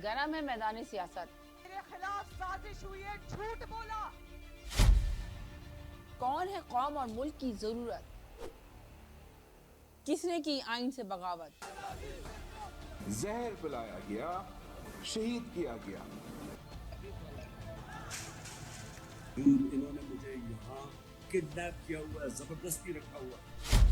गरम है मैदानी सियासत। मेरे खिलाफ साजिश हुई है, झूठ बोला। कौन है कौम और मुल्क की जरूरत? किसने की आइन से बगावत? जहर पिलाया गया, शहीद किया गया। इन्होंने मुझे यहाँ किडनैप किया हुआ है, जबरदस्ती रखा हुआ है।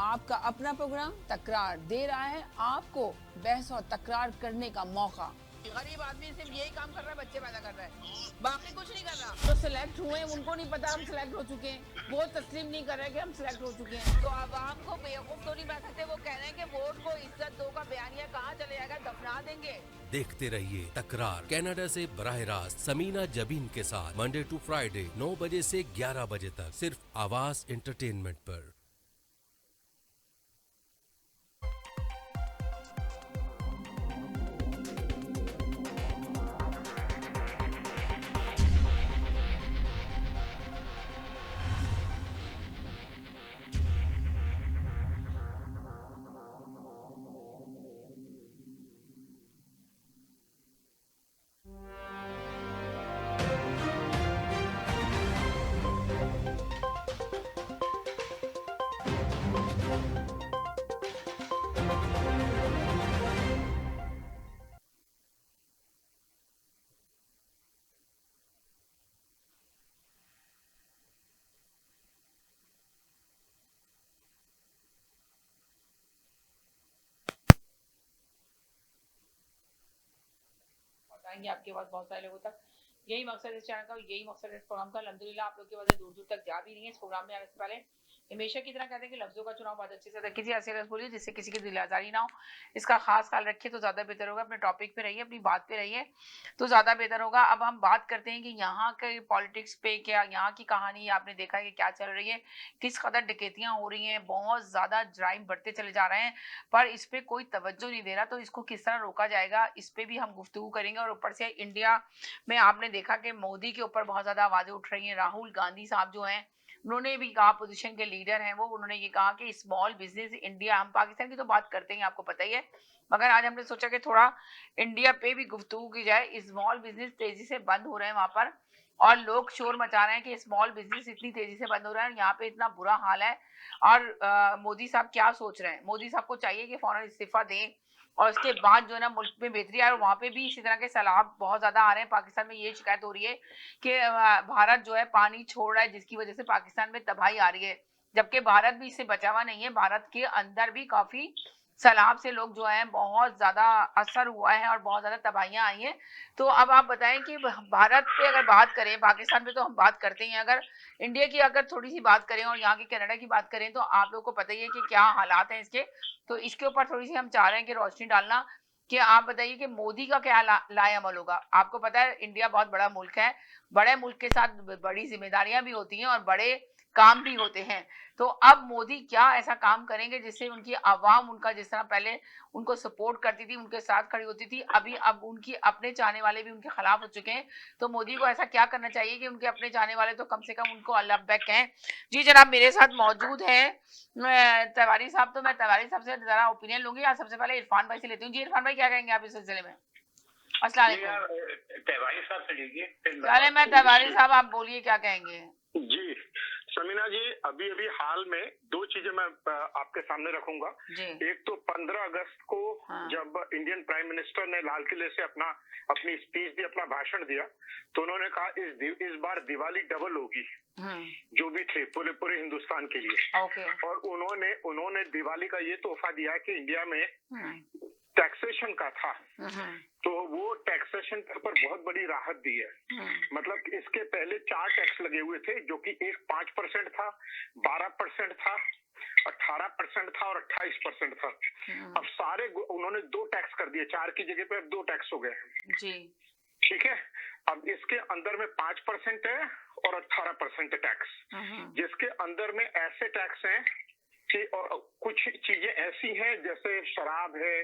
आपका अपना प्रोग्राम तकरार दे रहा है आपको बहस और तकरार करने का मौका। गरीब आदमी सिर्फ यही काम कर रहा है, बच्चे पैदा कर रहा है, बाकी कुछ नहीं कर रहा। तो सिलेक्ट हुए उनको नहीं पता हम सिलेक्ट हो चुके हैं, वो तस्लीम नहीं कर रहे कि हम सिलेक्ट हो चुके हैं। तो आवाम को बेवकूफ तो नहीं बना सकते। वो कह रहे हैं कि वोट को इज्जत दो का बयानिया कहाँ चले जाएगा, दफना देंगे। देखते रहिए तकरार कनाडा से बराह रास्त समीना जबीन के साथ मंडे टू फ्राइडे 9 बजे से 11 बजे तक सिर्फ आवाज एंटरटेनमेंट पर। पहुंचाएंगे आपके पास बहुत सारे लोगों तक। यही मकसद इस चैनल का, यही मकसद इस प्रोग्राम का। अल्हम्दुलिल्लाह आप लोग की वजह दूर दूर तक जा भी रही है। इस प्रोग्राम में आने से पहले हमेशा की तरह कहते हैं कि लफ्जों का चुनाव बहुत अच्छे से कीजिए, ऐसे लफ्ज बोलिए जिससे किसी की दिल आजारी ना हो। इसका खास ख्याल रखिए तो ज्यादा बेहतर होगा। अपने टॉपिक पे रहिए, अपनी बात पे रहिए तो ज्यादा बेहतर होगा। अब हम बात करते हैं कि यहाँ के पॉलिटिक्स पे, क्या यहाँ की कहानी आपने देखा है कि क्या चल रही है, किस कदर डकैतियां हो रही हैं, बहुत ज्यादा जराइम बढ़ते चले जा रहे हैं, पर इस पे कोई तवज्जो नहीं दे रहा। तो इसको किस तरह रोका जाएगा, इस पे भी हम गुफ्तगू करेंगे। और ऊपर से इंडिया में आपने देखा कि मोदी के ऊपर बहुत ज्यादा आवाजें उठ रही हैं। राहुल गांधी साहब जो हैं, उन्होंने भी कहा, पोजीशन के लीडर हैं वो, उन्होंने ये कहा कि स्मॉल बिजनेस इंडिया, हम पाकिस्तान की तो बात करते हैं आपको पता ही है, मगर आज हमने सोचा कि थोड़ा इंडिया पे भी गुफ्तगू की जाए। स्मॉल बिजनेस तेजी से बंद हो रहे हैं वहां पर, और लोग शोर मचा रहे हैं कि स्मॉल बिजनेस इतनी तेजी से बंद हो रहा है, यहाँ पे इतना बुरा हाल है। और मोदी साहब क्या सोच रहे हैं? मोदी साहब को चाहिए कि फौरन इस्तीफा दें और उसके बाद जो है ना मुल्क में बेहतरी आए। और वहां पे भी इसी तरह के सैलाब बहुत ज्यादा आ रहे हैं। पाकिस्तान में ये शिकायत हो रही है कि भारत जो है पानी छोड़ रहा है, जिसकी वजह से पाकिस्तान में तबाही आ रही है, जबकि भारत भी इससे बचा हुआ नहीं है। भारत के अंदर भी काफी सैलाब से लोग जो है बहुत ज्यादा असर हुआ है और बहुत ज्यादा तबाहियां आई हैं। तो अब आप बताएं कि भारत पे अगर बात करें, पाकिस्तान पे तो हम बात करते हैं, अगर इंडिया की अगर थोड़ी सी बात करें और यहाँ की कनाडा की बात करें तो आप लोग को पता ही है कि क्या हालात हैं इसके। तो इसके ऊपर थोड़ी सी हम चाह रहे हैं कि रोशनी डालना, कि आप बताइए कि मोदी का क्या लाएअमल होगा। आपको पता है इंडिया बहुत बड़ा मुल्क है, बड़े मुल्क के साथ बड़ी जिम्मेदारियां भी होती हैं और बड़े काम भी होते हैं। तो अब मोदी क्या ऐसा काम करेंगे जिससे उनकी आवाम, उनका जिस तरह पहले उनको सपोर्ट करती थी, उनके साथ खड़ी होती थी, अभी अब उनकी अपने चाहने वाले भी उनके खिलाफ हो चुके हैं। तो मोदी को ऐसा क्या करना चाहिए कि उनके अपने चाहने वाले तो कम से कम उनको अल्लाह बैक कहें। जी जनाब, मेरे साथ मौजूद हैं तिवारी साहब। तो मैं तिवारी साहब से जरा ओपिनियन लूंगी। आज सबसे पहले इरफान भाई से लेती हूँ। जी इरफान भाई, क्या कहेंगे आप इस सिलसिले में? अस्सलाम वालेकुम। तिवारी साहब से लीजिए। चले मैं तिवारी साहब, आप बोलिए क्या कहेंगे। जी समीना जी, अभी अभी हाल में दो चीजें मैं आपके सामने रखूंगा। एक तो 15 अगस्त को जब इंडियन प्राइम मिनिस्टर ने लाल किले से अपनी स्पीच दी, अपना भाषण दिया, तो उन्होंने कहा इस बार दिवाली डबल होगी, जो भी थे पूरे हिंदुस्तान के लिए। और उन्होंने दिवाली का ये तोहफा दिया कि इंडिया में टैक्सेशन का था, तो वो टैक्सेशन के ऊपर बहुत बड़ी राहत दी है। मतलब इसके पहले 4 टैक्स लगे हुए थे, जो कि एक 5% था, 12% था, 18% था और 28% था। अब सारे उन्होंने 2 टैक्स कर दिए, 4 की जगह पे अब 2 टैक्स हो गए जी। ठीक है, अब इसके अंदर में 5% है और 18% टैक्स, जिसके अंदर में ऐसे टैक्स हैं कि कुछ चीजें ऐसी हैं जैसे शराब है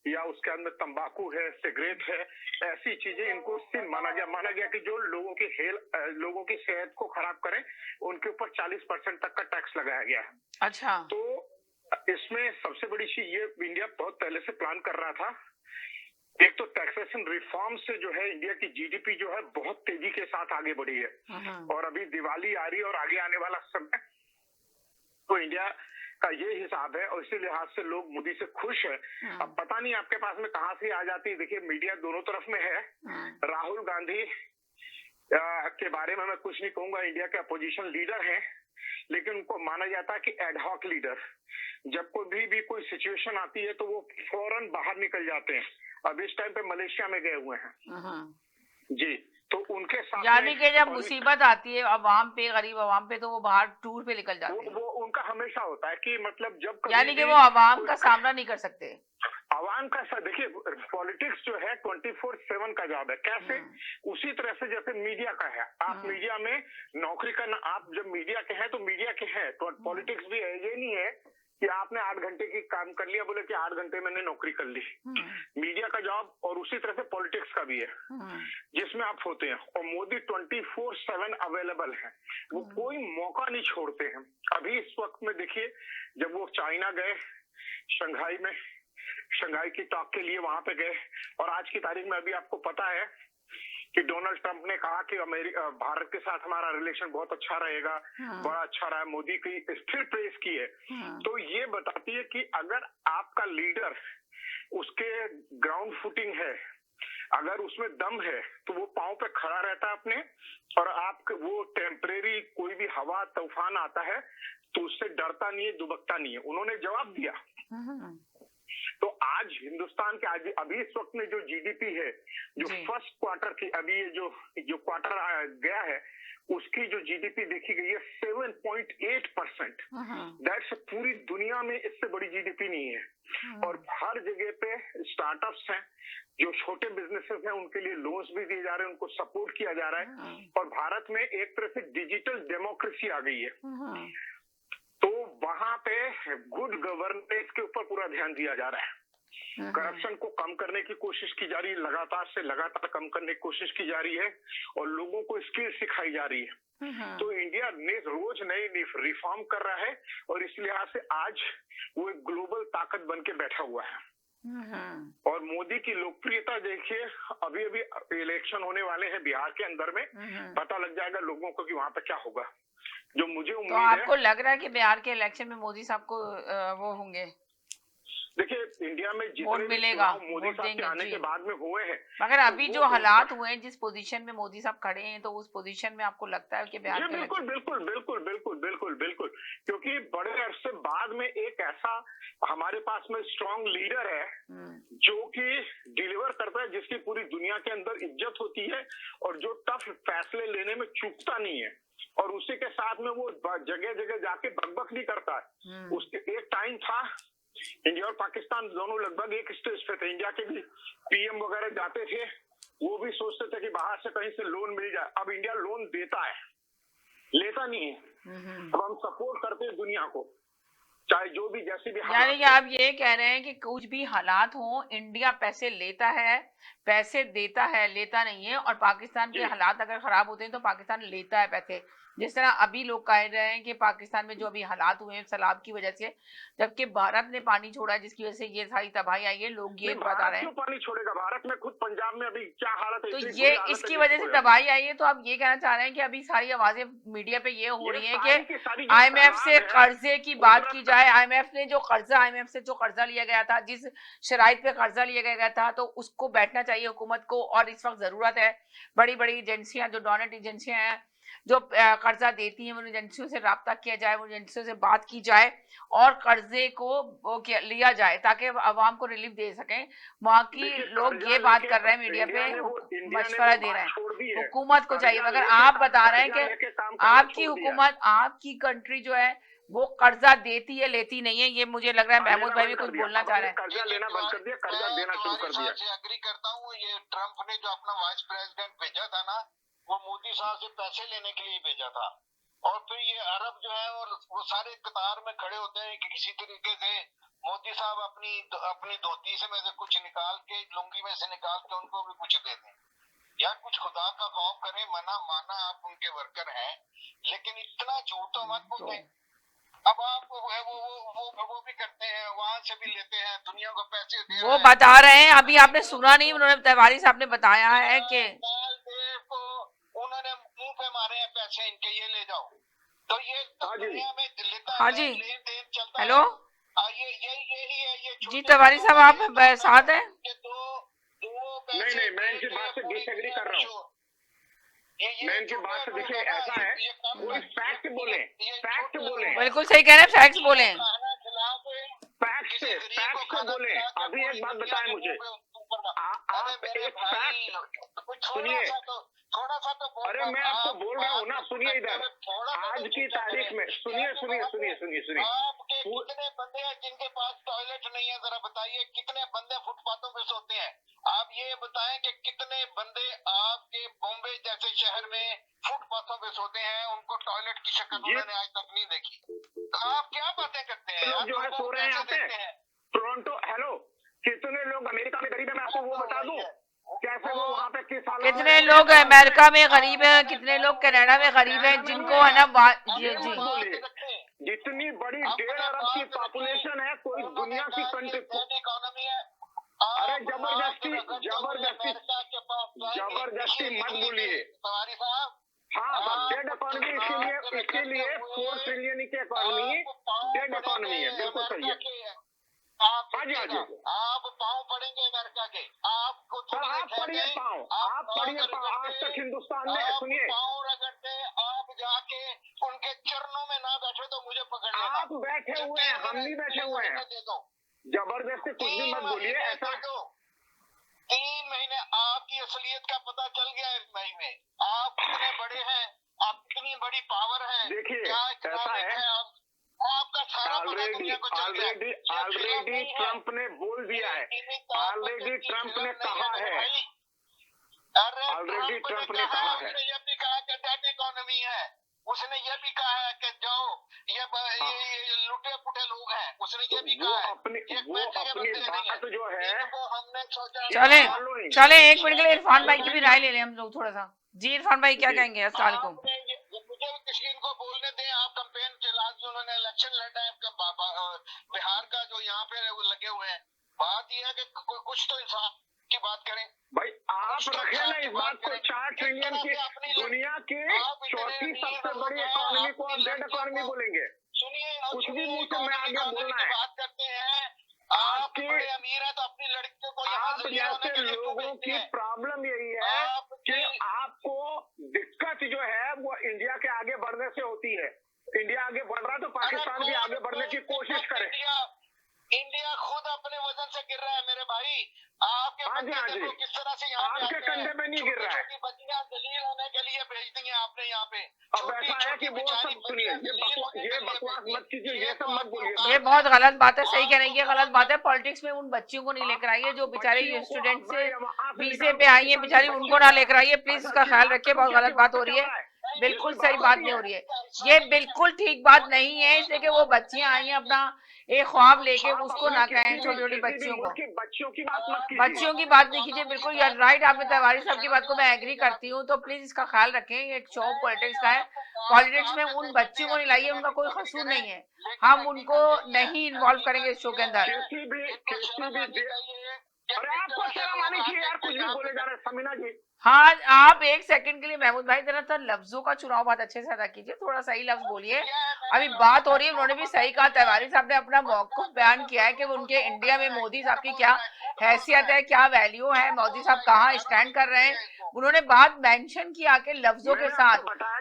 या उसके अंदर तंबाकू है, सिगरेट है, ऐसी चीजें इनको सिर्फ माना गया कि जो लोगों की सेहत को खराब करें, उनके ऊपर 40% तक का टैक्स लगाया गया है। अच्छा, तो इसमें सबसे बड़ी चीज ये इंडिया बहुत पहले से प्लान कर रहा था एक तो टैक्सेशन रिफॉर्म से जो है इंडिया की जीडीपी जो है बहुत तेजी के साथ आगे बढ़ी है, और अभी दिवाली आ रही है और आगे आने वाला समय तो इंडिया का ये हिसाब है, और इसी लिहाज से लोग मोदी से खुश है। अब पता नहीं आपके पास में कहां से आ जाती है। देखिए मीडिया दोनों तरफ में है। राहुल गांधी के बारे में मैं कुछ नहीं कहूंगा, इंडिया के अपोजिशन लीडर हैं, लेकिन उनको माना जाता है कि एडहॉक लीडर। जब भी कोई सिचुएशन आती है तो वो फौरन बाहर निकल जाते हैं। अब इस टाइम पे मलेशिया में गए हुए हैं जी, तो उनके साथ यानी कि जब मुसीबत आती है अवाम पे, गरीब अवाम पे, तो वो बाहर टूर पे निकल जाते हैं। वो उनका हमेशा होता है कि मतलब जब यानी कि वो अवाम का सामना नहीं कर सकते। आवाम का देखिए पॉलिटिक्स जो है 24/7 का जॉब है। कैसे? उसी तरह से जैसे मीडिया का है। आप मीडिया में नौकरी करना, आप जब मीडिया के हैं तो मीडिया के हैं, तो पॉलिटिक्स भी है। ये नहीं है कि आपने 8 घंटे की काम कर लिया बोले कि 8 घंटे मैंने नौकरी कर ली। मीडिया का जॉब और उसी तरह से पॉलिटिक्स का भी है, जिसमें आप होते हैं। और मोदी 24/7 अवेलेबल है, वो कोई मौका नहीं छोड़ते हैं। अभी इस वक्त में देखिए, जब वो चाइना गए, शंघाई की टॉक के लिए वहां पे गए, और आज की तारीख में अभी आपको पता है कि डोनाल्ड ट्रंप ने कहा कि भारत के साथ हमारा रिलेशन बहुत अच्छा रहेगा, बड़ा अच्छा रहा। मोदी की स्थिर प्रेस की है। तो ये बताती है कि अगर आपका लीडर, उसके ग्राउंड फुटिंग है, अगर उसमें दम है, तो वो पांव पे खड़ा रहता है अपने, और आप वो टेम्परेरी कोई भी हवा तूफान आता है तो उससे डरता नहीं है, दुबकता नहीं है। उन्होंने जवाब दिया। तो आज हिंदुस्तान के अभी इस वक्त में जो जीडीपी है, जो फर्स्ट क्वार्टर की, अभी ये जो क्वार्टर गया है, उसकी जो जीडीपी देखी गई है 7.8%। दैट्स पूरी दुनिया में इससे बड़ी जीडीपी नहीं है। और हर जगह पे स्टार्टअप्स हैं, जो छोटे बिजनेसेस हैं, उनके लिए लोन्स भी दिए जा रहे हैं, उनको सपोर्ट किया जा रहा है। और भारत में एक तरह से डिजिटल डेमोक्रेसी आ गई है, तो वहां पे गुड गवर्नेंस के ऊपर पूरा ध्यान दिया जा रहा है। करप्शन को कम करने की कोशिश की जा रही है, लगातार कम करने की कोशिश की जा रही है, और लोगों को स्किल सिखाई जा रही है। तो इंडिया ने रोज नए रिफॉर्म कर रहा है, और इस लिहाज से आज वो एक ग्लोबल ताकत बन के बैठा हुआ है। और मोदी की लोकप्रियता देखिए, अभी इलेक्शन होने वाले हैं बिहार के अंदर में, पता लग जाएगा लोगों को कि वहां पे क्या होगा। जो मुझे उम्मीद है, आपको लग रहा है कि बिहार के इलेक्शन में मोदी साहब को वो होंगे? देखिए इंडिया में वोट मिलेगा, मोदी साहब के आने के बाद में हुए हैं, मगर अभी जो हालात हुए हैं, जिस पोजीशन में मोदी साहब खड़े हैं, तो उस पोजीशन में आपको लगता है कि बिहार के बिल्कुल, क्योंकि बड़े अरसे बाद में एक ऐसा हमारे पास में स्ट्रॉन्ग लीडर है जो कि डिलीवर करता है, जिसकी पूरी दुनिया के अंदर इज्जत होती है, और जो टफ फैसले लेने में चूकता नहीं है, और उसी के साथ में वो जगह जगह जाके बकबक नहीं करता है। उसके एक टाइम था, इंडिया और पाकिस्तान दोनों लगभग एक स्टेज पे थे। इंडिया के भी पीएम वगैरह जाते थे, वो भी सोचते थे कि बाहर से कहीं से लोन मिल जाए। अब इंडिया लोन देता है, लेता नहीं है। अब हम सपोर्ट करते हैं दुनिया को, चाहे जो भी जैसे भी। यानी कि आप ये कह रहे हैं कि कुछ भी हालात हो, इंडिया पैसे लेता है, पैसे देता है, लेता नहीं है। और पाकिस्तान के हालात अगर खराब होते हैं तो पाकिस्तान लेता है पैसे। जिस तरह अभी लोग कह रहे हैं कि पाकिस्तान में जो अभी हालात हुए हैं सैलाब की वजह से, जबकि भारत ने पानी छोड़ा है, जिसकी वजह से ये सारी तबाही आई है। लोग ये बता रहे हैं, पानी छोड़ेगा भारत में, खुद पंजाब में अभी क्या हालत है, तो ये इसकी वजह से तबाही आई है। तो आप ये कहना चाह रहे हैं कि अभी सारी आवाजें मीडिया पे ये हो रही है कि IMF से कर्जे की बात की जाए। IMF से जो कर्जा लिया गया था, जिस शराइत पे कर्जा लिया गया था, तो उसको बैठना चाहिए हुकूमत को। और इस वक्त जरूरत है बड़ी बड़ी एजेंसियां, जो डोनेट एजेंसियां हैं, जो कर्जा देती हैं, उन एजेंसियों से राब्ता किया जाए, उन एजेंसियों से बात की जाए, और कर्जे को लिया जाए, ताकि आवाम को रिलीफ दे सकें। वहाँ की लोग ये बात कर रहे हैं, मीडिया पे मशवरा दे रहे हैं, हुकूमत को चाहिए। मगर आप बता रहे हैं कि आपकी हुकूमत, आपकी कंट्री जो है वो कर्जा देती है, लेती नहीं है। ये मुझे लग रहा है महमूद भाई भी कुछ बोलना चाह रहे हैं। कर्जा लेना बंद कर दिया, कर्जा देना शुरू कर दिया। एग्री करता हूँ। ये ट्रंप ने जो अपना वाइस प्रेसिडेंट भेजा था ना, वो मोदी साहब से पैसे लेने के लिए भेजा था। और फिर ये अरब जो है, और वो सारे कतार में खड़े होते हैं कि किसी तरीके से मोदी साहब अपनी धोती से में से कुछ निकाल के, लुंगी में से निकाल के उनको भी कुछ दे दें। या कुछ खुदा का खौफ करें, माना आप उनके वर्कर हैं, लेकिन इतना झूठ तो मत बोलें। अब आप वो भी करते हैं, वहां से भी लेते हैं, दुनिया को पैसे दे वो बता रहे हैं, अभी आपने सुना नहीं, उन्होंने तिवारी साहब ने बताया है कि को उन्होंने मुंह पे मारे हैं पैसे इनके, ये ले जाओ। तो ये दुनिया में लेता हाँ है, जी, लेन देन चलता हेलो है। यही है ये जी तिवारी साहब, आप साथ हैं? नहीं, मैं इनकी बात से डिसएग्री कर रहा हूँ। मैं इनकी बात से, देखिए ऐसा है, कोई फैक्ट बोले, बिल्कुल सही कह रहे हैं, फैक्ट्स बोले, फैक्ट बोले। अभी एक बात बताएं मुझे, आप एक फैक्ट सुनिए। अरे मैं आपको बोल रहा हूँ ना, सुनिए इधर, आज की तारीख में सुनिए। कितने बंदे हैं जिनके पास टॉयलेट नहीं है, जरा बताइए कितने बंदे फुटपाथों पे सोते हैं? आप ये बताएं कि कितने बंदे आपके बॉम्बे जैसे शहर में फुटपाथों पे सोते हैं, उनको टॉयलेट की शक्ल उन्होंने आज तक नहीं देखी। तो आप क्या बातें करते हैं? लोग जो है सो रहे हैं यहाँ पे टोरंटो। हेलो, कितने लोग अमेरिका में गरीब है, मैं आपको वो बता दूं कैसे वो वहाँ पे किस हालत में। कितने लोग अमेरिका में गरीब हैं, कितने लोग कनाडा में गरीब हैं, जिनको है ना जी जितनी बड़ी 1.5 अरब की पॉपुलेशन है, कोई दुनिया की कंट्री इकोनॉमी है। अरे जबरदस्ती मत बोलिए। हाँ, डेड इकोनॉमी, इसीलिए 4 ट्रिलियन की इकोनॉमी डेड इकोनॉमी है, बिल्कुल सही है। हाँ जी, आप पाँव पड़ेंगे अमेरिका के, आपको आप पढ़िए पाँव, आज तक हिंदुस्तान में, सुनिए, पाँव रगड़ते, आप जाके उनके चरणों में ना बैठे तो मुझे पकड़ लेना। आप बैठे हुए हैं, हम नहीं बैठे हुए हैं। जबरदस्ती कुछ भी मत बोलिए ऐसा। 3 महीने आपकी असलियत का पता चल गया इस मई में। आप कितने बड़े हैं, आप कितनी बड़ी पावर है। देखिए ऐसा है, आपका सारा ऑलरेडी ट्रंप ने बोल दिया है, ऑलरेडी ट्रंप ने कहा है, ऑलरेडी ट्रंप ने कहा है, उसने ये भी कहा कि डेड इकोनॉमी है, उसने ये भी कहा है कि जाओ ये लुटे पुटे लोग हैं, उसने ये भी कहा है। वो अपनी बात जो है, वो हमने सोचा। चले 1 मिनट के लिए इरफान भाई की भी राय ले लें हम लोग थोड़ा सा। जी इरफान भाई क्या कहेंगे? अस्सलाम वालेकुम। मुझे किसी इनको बोलने दें, आप कैंपेन चला, उन्होंने इलेक्शन लड़ा है बिहार का, जो यहाँ पे लगे हुए हैं। बात यह है कि कुछ तो इंसान की बात करें भाई। आप रखे ना इस बात को, 4 ट्रिलियन की दुनिया की चौथी सबसे बड़ी इकोनॉमी को आप डेड इकोनॉमी बोलेंगे? सुनिए, कुछ भी मुंह से मैं आगे बोलना है। बात करते हैं, आप बड़े अमीर है तो अपनी लड़कियों को आप जैसे लोगों की प्रॉब्लम यही है कि आपको दिक्कत जो है वो इंडिया के आगे बढ़ने से होती है। इंडिया आगे बढ़ रहा है तो पाकिस्तान भी आगे बढ़ने की कोशिश करे। इंडिया खुद अपने वजन से गिर रहा है मेरे भाई। आपके हाँ किस तरह से यहाँ पे आपके कंधे में नहीं गिर रहा है। बच्चियां दलील होने के लिए भेज दी है आपने यहाँ पे। अब ऐसा है कि वो सब सुनिए, ये बकवास मत कीजिए, ये सब मत बोलिए। ये बहुत गलत बात है, सही कह रही है, गलत बात है। पॉलिटिक्स में उन बच्चियों को नहीं लेकर आइए जो बेचारी स्टूडेंट से वीजे पे आई है, बेचारी उनको ना लेकर आइए प्लीज, इसका ख्याल रखिए। बहुत गलत बात हो रही है, बिल्कुल सही बात नहीं हो रही है, ये बिल्कुल ठीक बात नहीं है। इसलिए कि वो बच्चियां आई हैं अपना एक ख्वाब लेके, उसको ना कहें छोटी छोटी बच्चियों को। बच्चियों की बात मत कीजिए, बच्चियों की बात नहीं कीजिए, बिल्कुल यार राइट। आपने तिवारी साहब की बात को मैं एग्री करती हूँ, तो प्लीज इसका ख्याल रखें। ये एक शो पॉलिटिक्स का है, पॉलिटिक्स में उन बच्चियों को नहीं लाइए, उनका कोई कसूर नहीं है, हम उनको नहीं इन्वॉल्व करेंगे इस शो के अंदर। अरे आपको शर्म आनी चाहिए यार, कुछ भी बोले जा रहे हैं समीना जी। हाँ, आप 1 सेकंड के लिए महमूद भाई जरा सा लफ्जों का चुनाव बहुत अच्छे से अदा कीजिए, थोड़ा सही लफ्ज बोलिए। अभी बात हो रही है, उन्होंने भी सही कहा, तिवारी साहब ने अपना मौक़िफ़ बयान किया है कि उनके इंडिया में मोदी साहब की क्या हैसियत है, क्या वैल्यू है, मोदी साहब कहाँ स्टैंड कर रहे हैं। उन्होंने बात मेंशन किया कि लफ्जों के साथ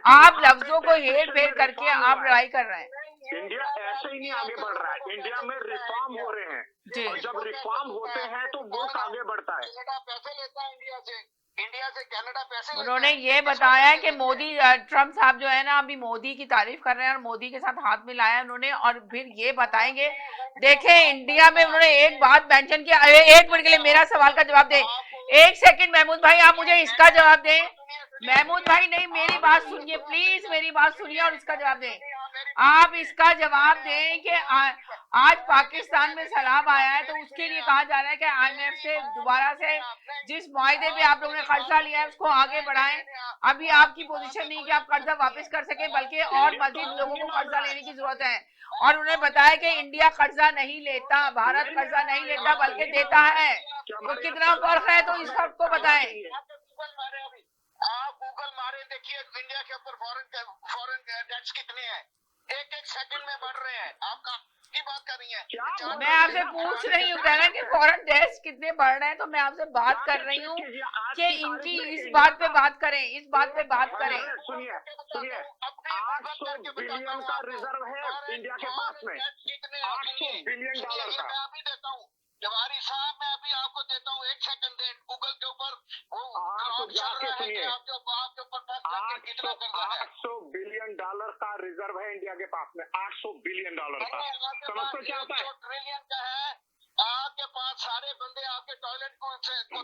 आप लफ्जों को हेर फेर करके आप लड़ाई कर रहे हैं। इंडिया ऐसे ही नहीं आगे बढ़ रहा है, इंडिया में रिफॉर्म हो रहे हैं, और जब रिफॉर्म होते हैं तो मुल्क आगे बढ़ता है। पैसे लेता है इंडिया से कनाडा पैसे। उन्होंने ये बताया कि मोदी ट्रम्प साहब जो है ना, अभी मोदी की तारीफ कर रहे हैं और मोदी के साथ हाथ मिलाया है उन्होंने, और फिर ये बताएंगे। देखें इंडिया में उन्होंने एक बात मेंशन किया। 1 मिनट के लिए मेरा सवाल का जवाब दें, 1 सेकंड महमूद भाई, आप मुझे इसका जवाब दें। महमूद भाई नहीं, मेरी बात सुनिए प्लीज, मेरी बात सुनिए और इसका जवाब दें। आप इसका जवाब दें कि आज पाकिस्तान में सैलाब आया है, तो उसके लिए कहा जा रहा है कि IMF से दोबारा से जिस मुआहदे पे आप लोगों ने कर्जा लिया है उसको आगे बढ़ाएं। अभी आपकी पोजीशन नहीं कि आप कर्जा वापस कर सके, बल्कि और मजीद लोगों को कर्जा लेने की जरूरत है। और उन्होंने बताया कि इंडिया कर्जा नहीं लेता, भारत कर्जा नहीं लेता बल्कि देता है। तो कितना फर्क है, तो इस फर्क को बताएं। आप गूगल मारे, देखिए इंडिया के ऊपर फॉरेन डेट्स कितने हैं, एक सेकंड में बढ़ रहे हैं। आप की बात कर रही हैं? मैं आपसे पूछ रही हूँ, कह रहे हैं कि फॉरेन डेट्स कितने बढ़ रहे हैं, तो मैं आपसे बात कर रही हूँ कि इनकी इस बात पे बात करें, इस बात पे बात करें। सुनिए 800 बिलियन का रिजर्व है इंडिया के पास में, 800 बिलियन डॉलर का। मैं अभी देता हूँ जवाहरी साहब, मैं अभी आपको देता हूँ, एक सेकंड दे। गूगल के ऊपर आप जाके सुनिए, आपके ऊपर कितना कर्जा है। 800 बिलियन डॉलर का रिजर्व है इंडिया के पास में, 800 बिलियन डॉलर का। समझते क्या होता है? ट्रिलियन का है आपके पास। सारे बंदे आपके टॉयलेट को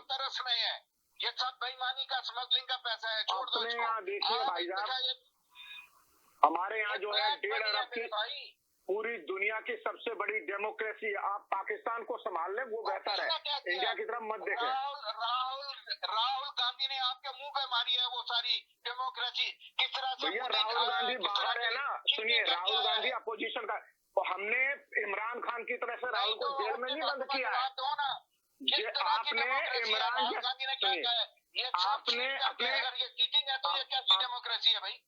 तरस रहे हैं। ये सब बेईमानी का, स्मगलिंग का पैसा है। छोड़ दो अपने यहाँ देखिए भाई साहब, हमारे यहाँ जो है 1.5 अरब की पूरी दुनिया की सबसे बड़ी डेमोक्रेसी, आप पाकिस्तान को संभाल लें वो बेहतर है, इंडिया की तरफ मत देखें। राहुल गांधी ने आपके मुंह पे मारी है वो सारी डेमोक्रेसी। किस तरह से भैया राहुल गांधी बाहर है ना, सुनिए राहुल गांधी अपोजिशन का, तो हमने इमरान खान की तरह से राहुल को जेल में नहीं बंद किया है। ये आपने इमरान आपने अपने डेमोक्रेसी है भाई।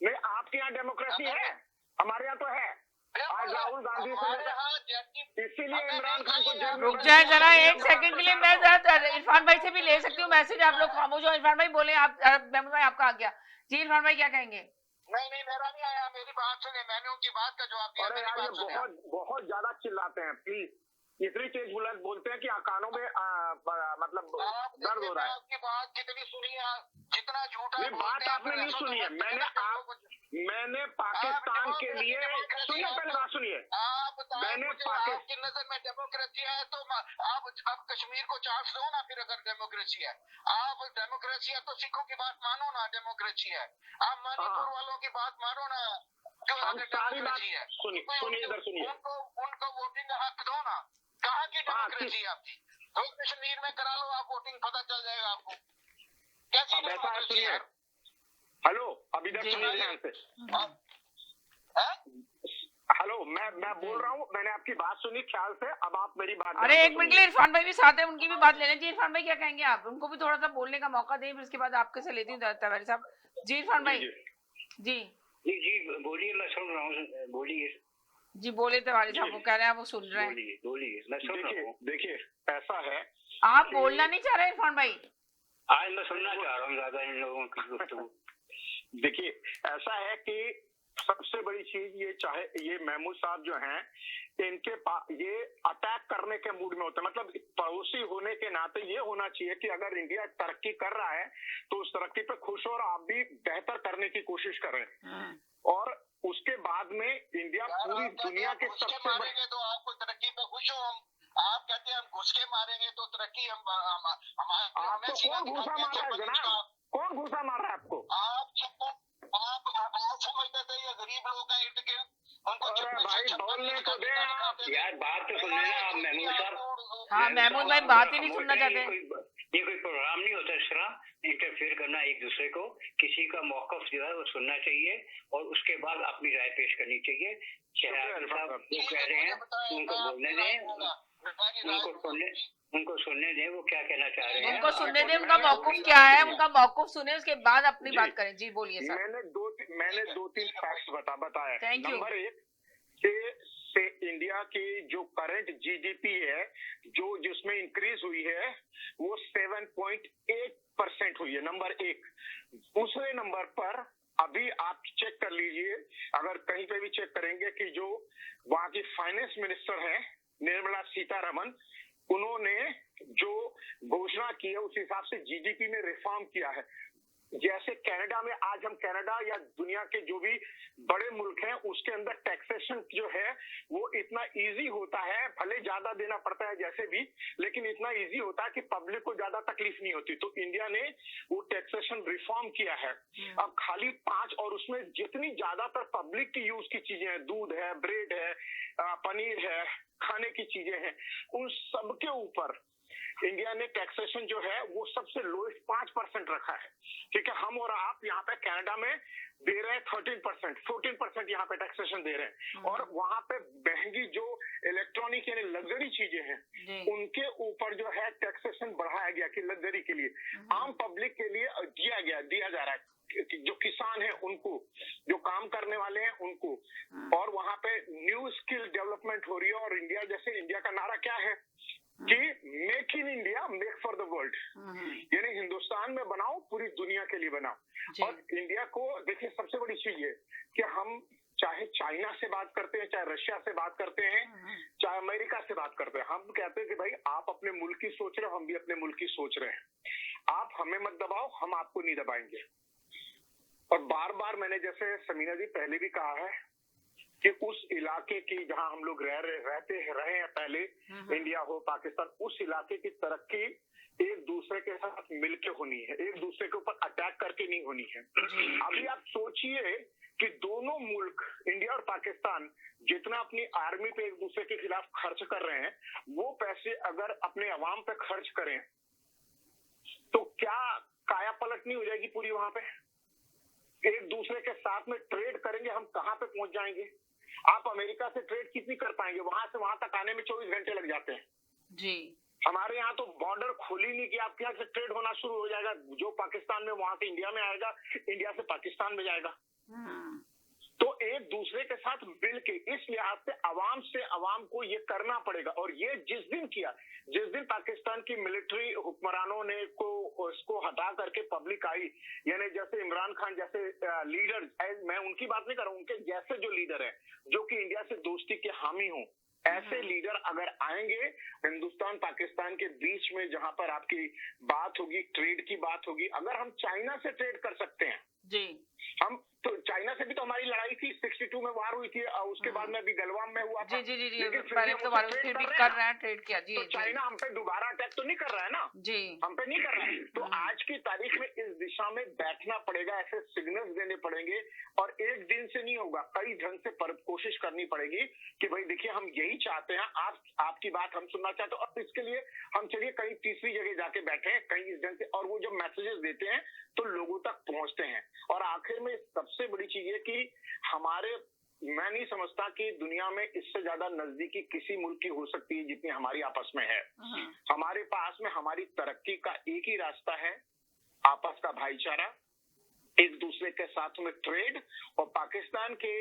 नहीं, आपके यहाँ डेमोक्रेसी है, हमारे यहाँ तो है। आज राहुल गांधी से इसीलिए इमरान खान को जेल में। रुक जाए जरा एक सेकंड के लिए, मैं जरा इरफान भाई से भी ले सकती हूँ मैसेज। आप लोग खामोश हो। इरफान भाई बोले। आप महमूद भाई आपका आ गया जी। इरफान भाई क्या कहेंगे? नहीं मेरा नहीं आया, मेरी बात सुने, मैंने उनकी बात का जवाब दिया। अरे यार ये बहुत ज्यादा चिल्लाते हैं, प्लीज इतनी तेज बोलते हैं कि कानों में मतलब दर्द हो रहा है। आपकी बात कितनी सुनी है, जितना झूठा बात आपने नहीं सुनी है। मैंने पाकिस्तान के लिए, सुनिए पहले बात सुनिए। मैंने आपकी नजर में डेमोक्रेसी है तो आप कश्मीर को चार्ज दो ना। फिर अगर डेमोक्रेसी है, आप डेमोक्रेसी है तो सिखों की बात मानो ना, डेमोक्रेसी है। आप मणिपुर वालों की बात मानो ना, जो डेमोक्रेसी है। सुनिए इधर सुनिए, उनको वोटिंग का हक दो ना। कहाँ की डेमोक्रेसी है आपकी? तो कश्मीर में करा लो आप वोटिंग, पता चल जाएगा आपको कैसी डेमोक्रेसी है। हेलो अभी तक सुनिए ध्यान से। हेलो मैं बोल रहा हूँ, मैंने आपकी बात सुनी ख्याल से, अब आप मेरी बात। अरे एक मिनट के लिए इरफान भाई भी साथ है, उनकी भी बात ले लें। जी इरफान भाई क्या कहेंगे आप? उनको भी थोड़ा सा बोलने का मौका दें, फिर उसके बाद आपके से लेती हूँ तवारी साहब। जी इरफान भाई। जी बोलिए, मैं सुन रहा हूँ, बोलिए जी। बोले तवारी साहब, वो कह रहे हैं वो सुन रहे हैं। बोलिए मैं सुन रहा हूँ। देखिए ऐसा है, आप बोलना नहीं चाह रहे इरफान भाई? आज मैं सुनना चाह रहा हूँ ज्यादा इन लोगों की गुफ्तगू। देखिए ऐसा है कि सबसे बड़ी चीज ये, चाहे ये महमूद साहब जो हैं, इनके पास ये अटैक करने के मूड में होते हैं। मतलब पड़ोसी होने के नाते ये होना चाहिए कि अगर इंडिया तरक्की कर रहा है तो उस तरक्की पे खुश हो और आप भी बेहतर करने की कोशिश कर रहे हैं। और उसके बाद में इंडिया पूरी दुनिया के सबसे बड़े, तो आपको तरक्की पे खुश हो हम। आप कहते हैं हम घुस के मारेंगे तो तरक्की हम आपको कौन घुसा मार रहा है जनाब? कौन घुसा मार रहा है आपको? आप समझते थे ये गरीब लोग हैं इर्द गिर्द, उनको भाई बोलने तो दे यार, बात तो सुन लेना आप महमूद साहब। हाँ महमूद भाई बात ही नहीं सुनना चाहते। ये कोई प्रोग्राम नहीं होता इस तरह इंटरफेयर करना एक दूसरे को। किसी का मौकफ जो है वो सुनना चाहिए और उसके बाद अपनी राय पेश करनी चाहिए। शहजाद साहब जो कह रहे हैं उनको बोलने दें, उनको सुनने दें वो क्या कहना चाह रहे हैं। उनको सुनने दें, उनका मौकूफ क्या है, उनका मौकूफ सुने, उसके बाद अपनी बात करें। जी बोलिए सर। मैंने दो तीन फैक्ट्स बताया। Thank you. नंबर 1 से इंडिया की जो करंट जीडीपी है, जिसमें इंक्रीज हुई है वो 7.8% हुई है, नंबर 1। दूसरे नंबर पर अभी आप चेक कर लीजिए, अगर कहीं पे भी चेक करेंगे कि जो वहां की फाइनेंस मिनिस्टर है निर्मला सीतारमन, उन्होंने जो घोषणा की है उस हिसाब से जीडीपी में रिफॉर्म किया है। जैसे कनाडा में आज हम कनाडा या दुनिया के जो भी बड़े मुल्क हैं उसके अंदर टैक्सेशन जो है वो इतना इजी होता है, भले ज्यादा देना पड़ता है जैसे भी, लेकिन इतना इजी होता है कि पब्लिक को ज्यादा तकलीफ नहीं होती। तो इंडिया ने वो टैक्सेशन रिफॉर्म किया है। अब खाली 5 और उसमें जितनी ज्यादातर पब्लिक की यूज की चीजें हैं, दूध है, ब्रेड है, पनीर है, खाने की चीजें हैं, उन सबके ऊपर इंडिया ने टैक्सेशन जो है वो सबसे लोएस्ट 5% रखा है। ठीक है, हम और आप यहाँ पे कनाडा में दे रहे हैं 13%, 14% यहाँ पे टैक्सेशन दे रहे हैं। और वहां पे महंगी जो इलेक्ट्रॉनिक यानी लग्जरी चीजें हैं उनके ऊपर जो है टैक्सेशन बढ़ाया गया कि लग्जरी के लिए, आम पब्लिक के लिए दिया जा रहा है, जो किसान है उनको, जो काम करने वाले हैं उनको। और वहां पे न्यू स्किल डेवलपमेंट हो रही है। और इंडिया का नारा क्या है कि make in India, make for the world, यानी हिंदुस्तान में बनाओ, पूरी दुनिया के लिए बनाओ। और इंडिया को देखिए सबसे बड़ी चीज है कि हम चाहे चाइना से बात करते हैं, चाहे रशिया से बात करते हैं, चाहे अमेरिका से बात करते हैं, हम कहते हैं कि भाई आप अपने मुल्क की सोच रहे हो, हम भी अपने मुल्क की सोच रहे हैं, आप हमें मत दबाओ, हम आपको नहीं दबाएंगे। और बार बार मैंने जैसे समीना जी पहले भी कहा है कि उस इलाके की जहां हम लोग रहे हैं पहले, इंडिया हो पाकिस्तान, उस इलाके की तरक्की एक दूसरे के साथ मिलके होनी है, एक दूसरे के ऊपर अटैक करके नहीं होनी है। अभी आप सोचिए कि दोनों मुल्क इंडिया और पाकिस्तान जितना अपनी आर्मी पे एक दूसरे के खिलाफ खर्च कर रहे हैं, वो पैसे अगर अपने अवाम पे खर्च करें तो क्या काया पलट नहीं हो जाएगी पूरी वहां पे? एक दूसरे के साथ में ट्रेड करेंगे, हम कहां पे पहुंच जाएंगे? आप अमेरिका से ट्रेड कितनी कर पाएंगे? वहां से वहां तक आने में 24 घंटे लग जाते हैं जी। हमारे यहाँ तो बॉर्डर खोली नहीं कि आपके यहाँ से ट्रेड होना शुरू हो जाएगा, जो पाकिस्तान में वहां से इंडिया में आएगा, इंडिया से पाकिस्तान में जाएगा। तो एक दूसरे के साथ मिल के, इस लिहाज से अवाम को ये करना पड़ेगा। और ये जिस दिन पाकिस्तान की मिलिट्री हुक्मरानों ने उसको हटा करके पब्लिक आई, यानी जैसे इमरान खान जैसे लीडर, मैं उनकी बात नहीं कर रहा हूं, उनके जैसे जो लीडर है जो कि इंडिया से दोस्ती के हामी हो, ऐसे लीडर अगर आएंगे हिंदुस्तान पाकिस्तान के बीच में, जहां पर आपकी बात होगी, ट्रेड की बात होगी, अगर हम चाइना से ट्रेड कर सकते हैं जी, हम तो चाइना से भी तो हमारी लड़ाई थी, 62 में वार हुई थी, उसके बाद में अभी गलवान में हुआ था। जी, पहले तो फिर भी कर रहे हैं, ट्रेड किया जी। तो चाइना हम पे दोबारा अटैक तो नहीं कर रहा है ना जी, हम पे नहीं कर रहा है। तो आज की तारीख में इस दिशा में बैठना पड़ेगा, ऐसे सिग्नल्स देने पड़ेंगे। और एक दिन से नहीं होगा, कई ढंग से कोशिश करनी पड़ेगी कि भाई देखिए हम यही चाहते हैं, आपकी बात हम सुनना चाहते हैं, और इसके लिए हम चलिए कहीं तीसरी जगह जाके बैठे, कहीं इस ढंग से, और वो जब मैसेजेस देते हैं तो लोगों तक पहुंचते हैं। और आखिर में सबसे बड़ी चीज है कि मैं नहीं समझता कि दुनिया में इससे ज्यादा नजदीकी किसी मुल्क की हो सकती है जितनी हमारी आपस में है। हमारे पास में हमारी तरक्की का एक ही रास्ता है, आपस का भाईचारा, एक दूसरे के साथ में ट्रेड। और पाकिस्तान के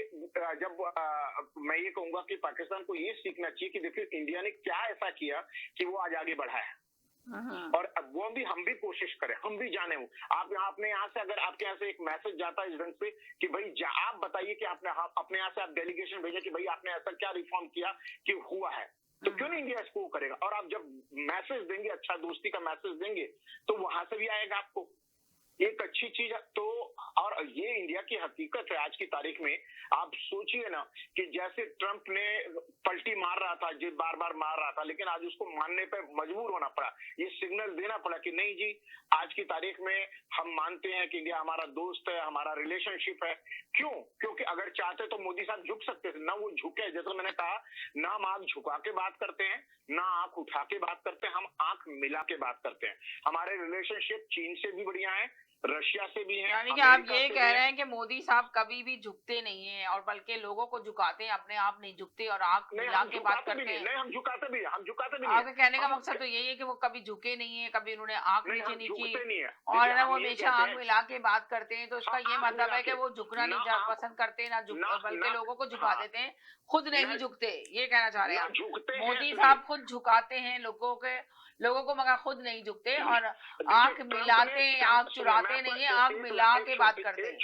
मैं ये कहूंगा कि पाकिस्तान को ये सीखना चाहिए कि देखिए इंडिया ने क्या ऐसा किया कि वो आज आगे बढ़ा है, और वो भी हम भी कोशिश करें, हम भी जाने वो। आप यहाँ अपने यहाँ से, अगर आपके यहाँ से एक मैसेज जाता है इस ढंग से कि भाई आप बताइए कि आपने अपने यहाँ से आप डेलीगेशन भेजे कि भाई आपने ऐसा क्या रिफॉर्म किया कि हुआ है, तो क्यों नहीं इंडिया इसको करेगा? और आप जब मैसेज देंगे, अच्छा दोस्ती का मैसेज देंगे, तो वहां से भी आएगा आपको एक अच्छी चीज। तो और ये इंडिया की हकीकत है आज की तारीख में। आप सोचिए ना कि जैसे ट्रंप ने पलटी मार रहा था, जिस बार मार रहा था, लेकिन आज उसको मानने पे मजबूर होना पड़ा, ये सिग्नल देना पड़ा कि नहीं जी, आज की तारीख में हम मानते हैं कि इंडिया हमारा दोस्त है, हमारा रिलेशनशिप है। क्यों? क्योंकि अगर चाहते तो मोदी साहब झुक सकते थे, ना वो झुके। जैसे मैंने कहा, ना हम आंख झुका के बात करते हैं, ना आंख उठा के बात करते हैं, हम आंख मिला के बात करते हैं। हमारे रिलेशनशिप चीन से भी बढ़िया है, रशिया से भी है। यानी कि आप ये कह रहे हैं कि मोदी साहब कभी भी झुकते नहीं है, और बल्कि लोगों को झुकाते हैं, अपने आप नहीं झुकते और आंख मिला के बात करते हैं। नहीं, हम झुकाते भी आपके कहने का मकसद तो यही है कि वो कभी झुके नहीं है, कभी उन्होंने आंख नीचे नहीं की, और ना वो हमेशा आंख मिला के बात करते हैं। तो इसका ये मतलब है कि वो झुकना नहीं पसंद करते, ना बल्कि लोगों को झुका देते हैं, खुद नहीं झुकते। ये कहना चाह रहे हैं आप? मोदी साहब खुद झुकाते हैं लोगों को, मगर खुद नहीं झुकते, और आंख मिलाते, आंख चुराते नहीं है, आंख मिला के बात करते हैं।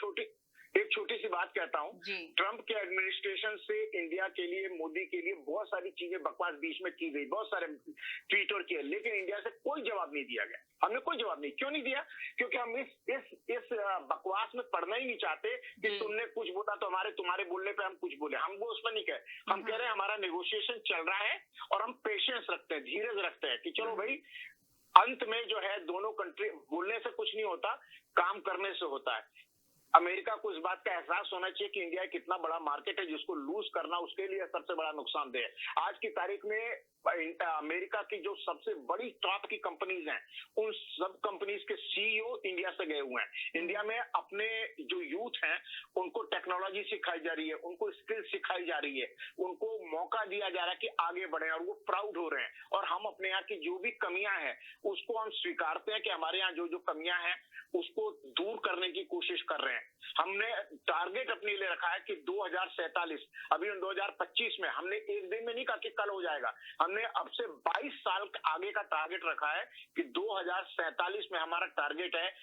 एक छोटी सी बात कहता हूँ, ट्रंप के एडमिनिस्ट्रेशन से इंडिया के लिए, मोदी के लिए बहुत सारी चीजें बकवास बीच में की गई, बहुत सारे ट्वीट और किए, लेकिन इंडिया से कोई जवाब नहीं दिया गया। हमने कोई जवाब नहीं, क्यों नहीं दिया? क्योंकि हम इस बकवास में पढ़ना ही नहीं चाहते कि तुमने कुछ बोला तो तुम्हारे बोलने पे हम कुछ बोले। हम वो उस पर नहीं कहे, हम कह रहे हैं हमारा नेगोशिएशन चल रहा है और हम पेशेंस रखते हैं, धीरज रखते हैं कि चलो भाई अंत में जो है दोनों कंट्री, बोलने से कुछ नहीं होता, काम करने से होता है। अमेरिका को इस बात का एहसास होना चाहिए कि इंडिया कितना बड़ा मार्केट है, जिसको लूज करना उसके लिए सबसे बड़ा नुकसानदेह है। आज की तारीख में अमेरिका की जो सबसे बड़ी टॉप की कंपनीज हैं, उन सब कंपनीज के सीईओ इंडिया से गए हुए हैं। इंडिया में अपने जो यूथ हैं उनको टेक्नोलॉजी सिखाई जा रही है, उनको स्किल सिखाई जा रही है, उनको मौका दिया जा रहा है कि आगे बढ़े, और वो प्राउड हो रहे हैं। और हम अपने यहाँ की जो भी कमियां हैं उसको हम स्वीकारते हैं कि हमारे यहाँ जो जो कमियां हैं उसको दूर करने की कोशिश कर रहे हैं। हमने टारगेट अपने लिए रखा है कि 2047, अभी 2025 में, हमने एक दिन में नहीं कहा कि कल हो जाएगा, हमने अब से 22 साल आगे का टारगेट रखा है कि 2047 में हमारा टारगेट है,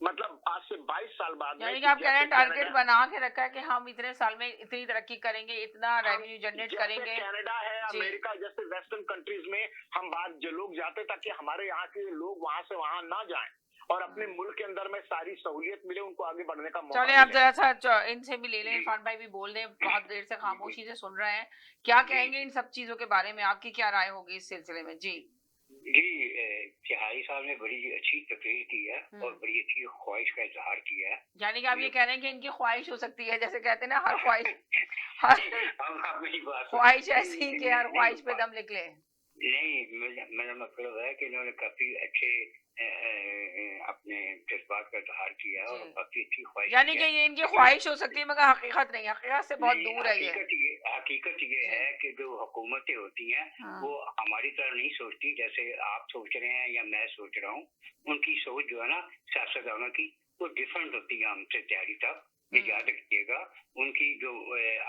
मतलब आज से 22 साल बाद। यानी कि आप कह रहे हैं टारगेट बना के रखा है कि हम इतने साल में इतनी तरक्की करेंगे, इतना रेवेन्यू जनरेट करेंगे। कनाडा है, अमेरिका जैसे वेस्टर्न कंट्रीज में हम लोग जाते ताकि हमारे यहाँ के लोग वहां से वहां ना जाएं और अपने मुल्क के अंदर में सारी सहूलियत मिले, उनको आगे बढ़ने का मौका। चलिए आप जरा सा इनसे भी ले लें, इरफान भाई भी बोल दें, बहुत देर से खामोशी से सुन रहे हैं, क्या कहेंगे इन सब चीजों के बारे में, आपकी क्या राय होगी इस सिलसिले में? जी तिहाई साहब ने बड़ी अच्छी तकरीर की है और बड़ी अच्छी ख्वाहिश का इजहार किया है। यानी कि आप ये कह रहे हैं कि इनकी ख्वाहिश हो सकती है, जैसे कहते हैं ना हर ख्वाहिश ख्वाहिश ऐसी कि हर ख्वाहिश पे दम निकले। नहीं, मेरा मतलब है कि इन्होंने काफी अच्छे अपने जज्बात का इजहार किया है और काफी अच्छी ख्वाहिश, यानी कि ये इनकी ख्वाहिश हो सकती है मगर हकीकत नहीं, हकीकत से बहुत दूर है। हकीकत ये है कि जो हुकूमतें होती हैं वो हमारी तरह नहीं सोचती, जैसे आप सोच रहे हैं या मैं सोच रहा हूँ। उनकी सोच जो है ना सियासतदानों की, वो डिफरेंट होती है हमसे तैयारी तक, ये याद रखिएगा। उनकी जो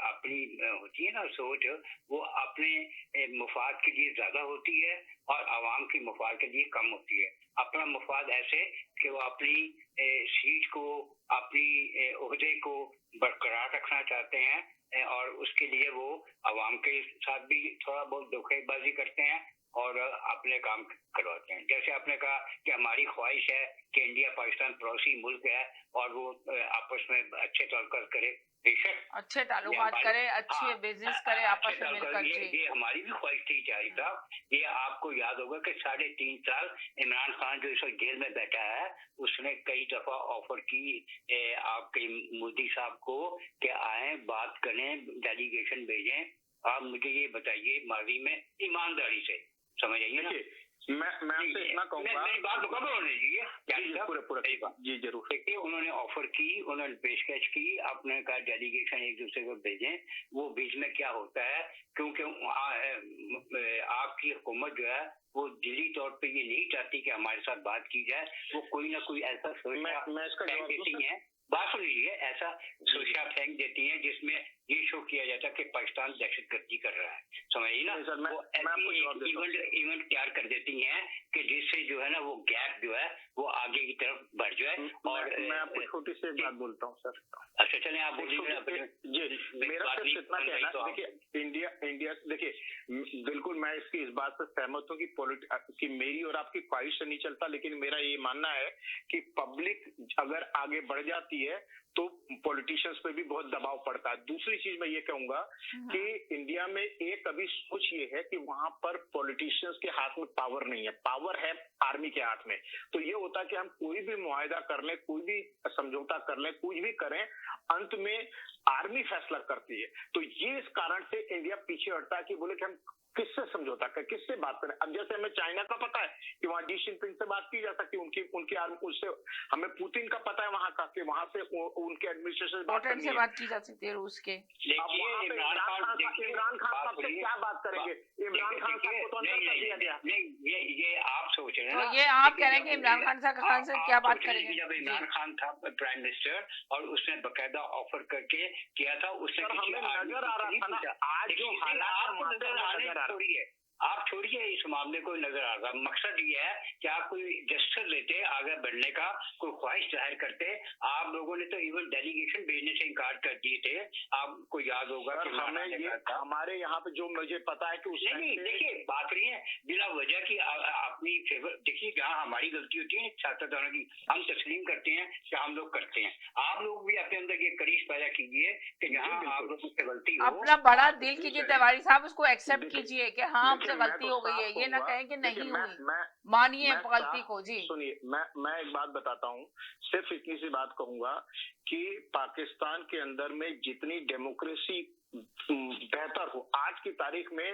अपनी होती है ना सोच, वो अपने मुफाद के लिए ज्यादा होती है और आवाम की मुफाद के लिए कम होती है। अपना मुफाद ऐसे कि वो अपनी सीट को, अपनी ओहदे को बरकरार रखना चाहते हैं और उसके लिए वो आवाम के साथ भी थोड़ा बहुत धोखेबाजी करते हैं और अपने काम करवाते हैं। जैसे आपने कहा कि हमारी ख्वाहिश है कि इंडिया पाकिस्तान पड़ोसी मुल्क है और वो आपस में अच्छे ताल्लुकात करे, बेशक अच्छे ताल्लुकात करे, अच्छे बिजनेस करे आपस में मिलकर। ये हमारी भी ख्वाहिश थी जाहिर साहब। ये आपको याद होगा कि 3.5 साल इमरान खान जो इस वक्त जेल में बैठा है, उसने कई दफा ऑफर की आपके मोदी साहब को कि आए बात करें, डेलीगेशन भेजें। आप मुझे ये बताइए माजी में ईमानदारी से, समझ आइए ना, मैं आपसे इतना कहूँगा, मेरी बात मुकम्मल होने दीजिए। पूरा जी जरूर। देखिए, उन्होंने ऑफर की, उन्होंने पेशकश की, आपने कहा डेलीगेशन एक दूसरे को भेजें। वो बीच में क्या होता है, क्योंकि आपकी हुकूमत जो है वो दिली तौर पे ये नहीं चाहती कि हमारे साथ बात की जाए, वो कोई ना कोई ऐसा सोचा देती है, बात सुन लीजिए, ऐसा सोचा फेंक देती है जिसमें ये शो किया जाता है कि पाकिस्तान दहशतगर्दी कर रहा है, समझिए ना। वो ऐसी इवेंट तैयार कर देती हैं कि जिससे जो है ना वो गैप जो है वो आगे की तरफ बढ़ जाए। और मैं आपको छोटी सी बात बोलता हूँ सर। अच्छा चलें, आप बोलिए। जी, मेरा सिर्फ इतना कहना, देखिए इंडिया देखिए बिल्कुल मैं इस बात से सहमत हूँ कि मेरी और आपकी ख्वाहिश से नहीं चलता, लेकिन मेरा ये मानना है कि पब्लिक अगर आगे बढ़ जाती है तो पॉलिटिशियंस पे भी बहुत दबाव पड़ता है। दूसरी चीज मैं ये कहूंगा कि इंडिया में एक अभी सोच ये है कि वहां पर पॉलिटिशियंस के हाथ में पावर नहीं है, पावर है आर्मी के हाथ में। तो ये होता है कि हम कोई भी मुआहदा कर लें, कोई भी समझौता कर लें, कुछ भी करें, अंत में आर्मी फैसला करती है। तो ये इस कारण से इंडिया पीछे हटता है कि बोले कि हम किससे समझौता करें, किससे बात करें। अब जैसे हमें चाइना का पता है कि वहाँ शी जिनपिंग से बात की जा सकती है, उनकी आर्मी, उससे हमें पुतिन का पता है वहाँ का कि वहाँ से उनके एडमिनिस्ट्रेशन से बात की जा सकती है, रूस के। इमरान खान साहब से क्या बात करेंगे? इमरान खान साहब को तो अंदर कर दिया गया। नहीं, ये आप सोच रहे हैं तो ये आप कह रहे हैं कि इमरान खान से क्या बात करेंगे? जब इमरान खान था प्राइम मिनिस्टर और उसने बकायदा ऑफर करके किया था, उसने हमें नजर आ रहा था ना आज जो हालात छोड़िए, आप छोड़िए इस मामले को, नजर आ रहा। मकसद ये है कि आप कोई जस्टर लेते आगे बढ़ने का, कोई ख्वाहिश जाहिर करते, आप लोगों ने तो इवन डेलीगेशन भेजने से इनकार कर दिए थे। आपको याद होगा कि हमारे यहाँ पे जो मुझे पता है कि उस नहीं, देखिए बात रही है बिना वजह की अपनी फेवर। देखिए जहाँ हमारी गलती होती है छात्रदारों की, हम तस्लीम करते हैं कि हम लोग करते हैं। आप लोग भी अपने अंदर ये करीश पैदा कीजिए कि जहाँ आप लोगों से गलती हो, अपना बड़ा दिल कीजिए तिवारी साहब, उसको एक्सेप्ट कीजिए कि हाँ हमसे गलती हो गई है, ये ना कहें कि नहीं हुई, मानिए गलती को। जी सुनिए, मैं एक बात बताता हूँ, सिर्फ इतनी सी बात कहूंगा कि पाकिस्तान के अंदर में जितनी डेमोक्रेसी बेहतर हो, आज की तारीख में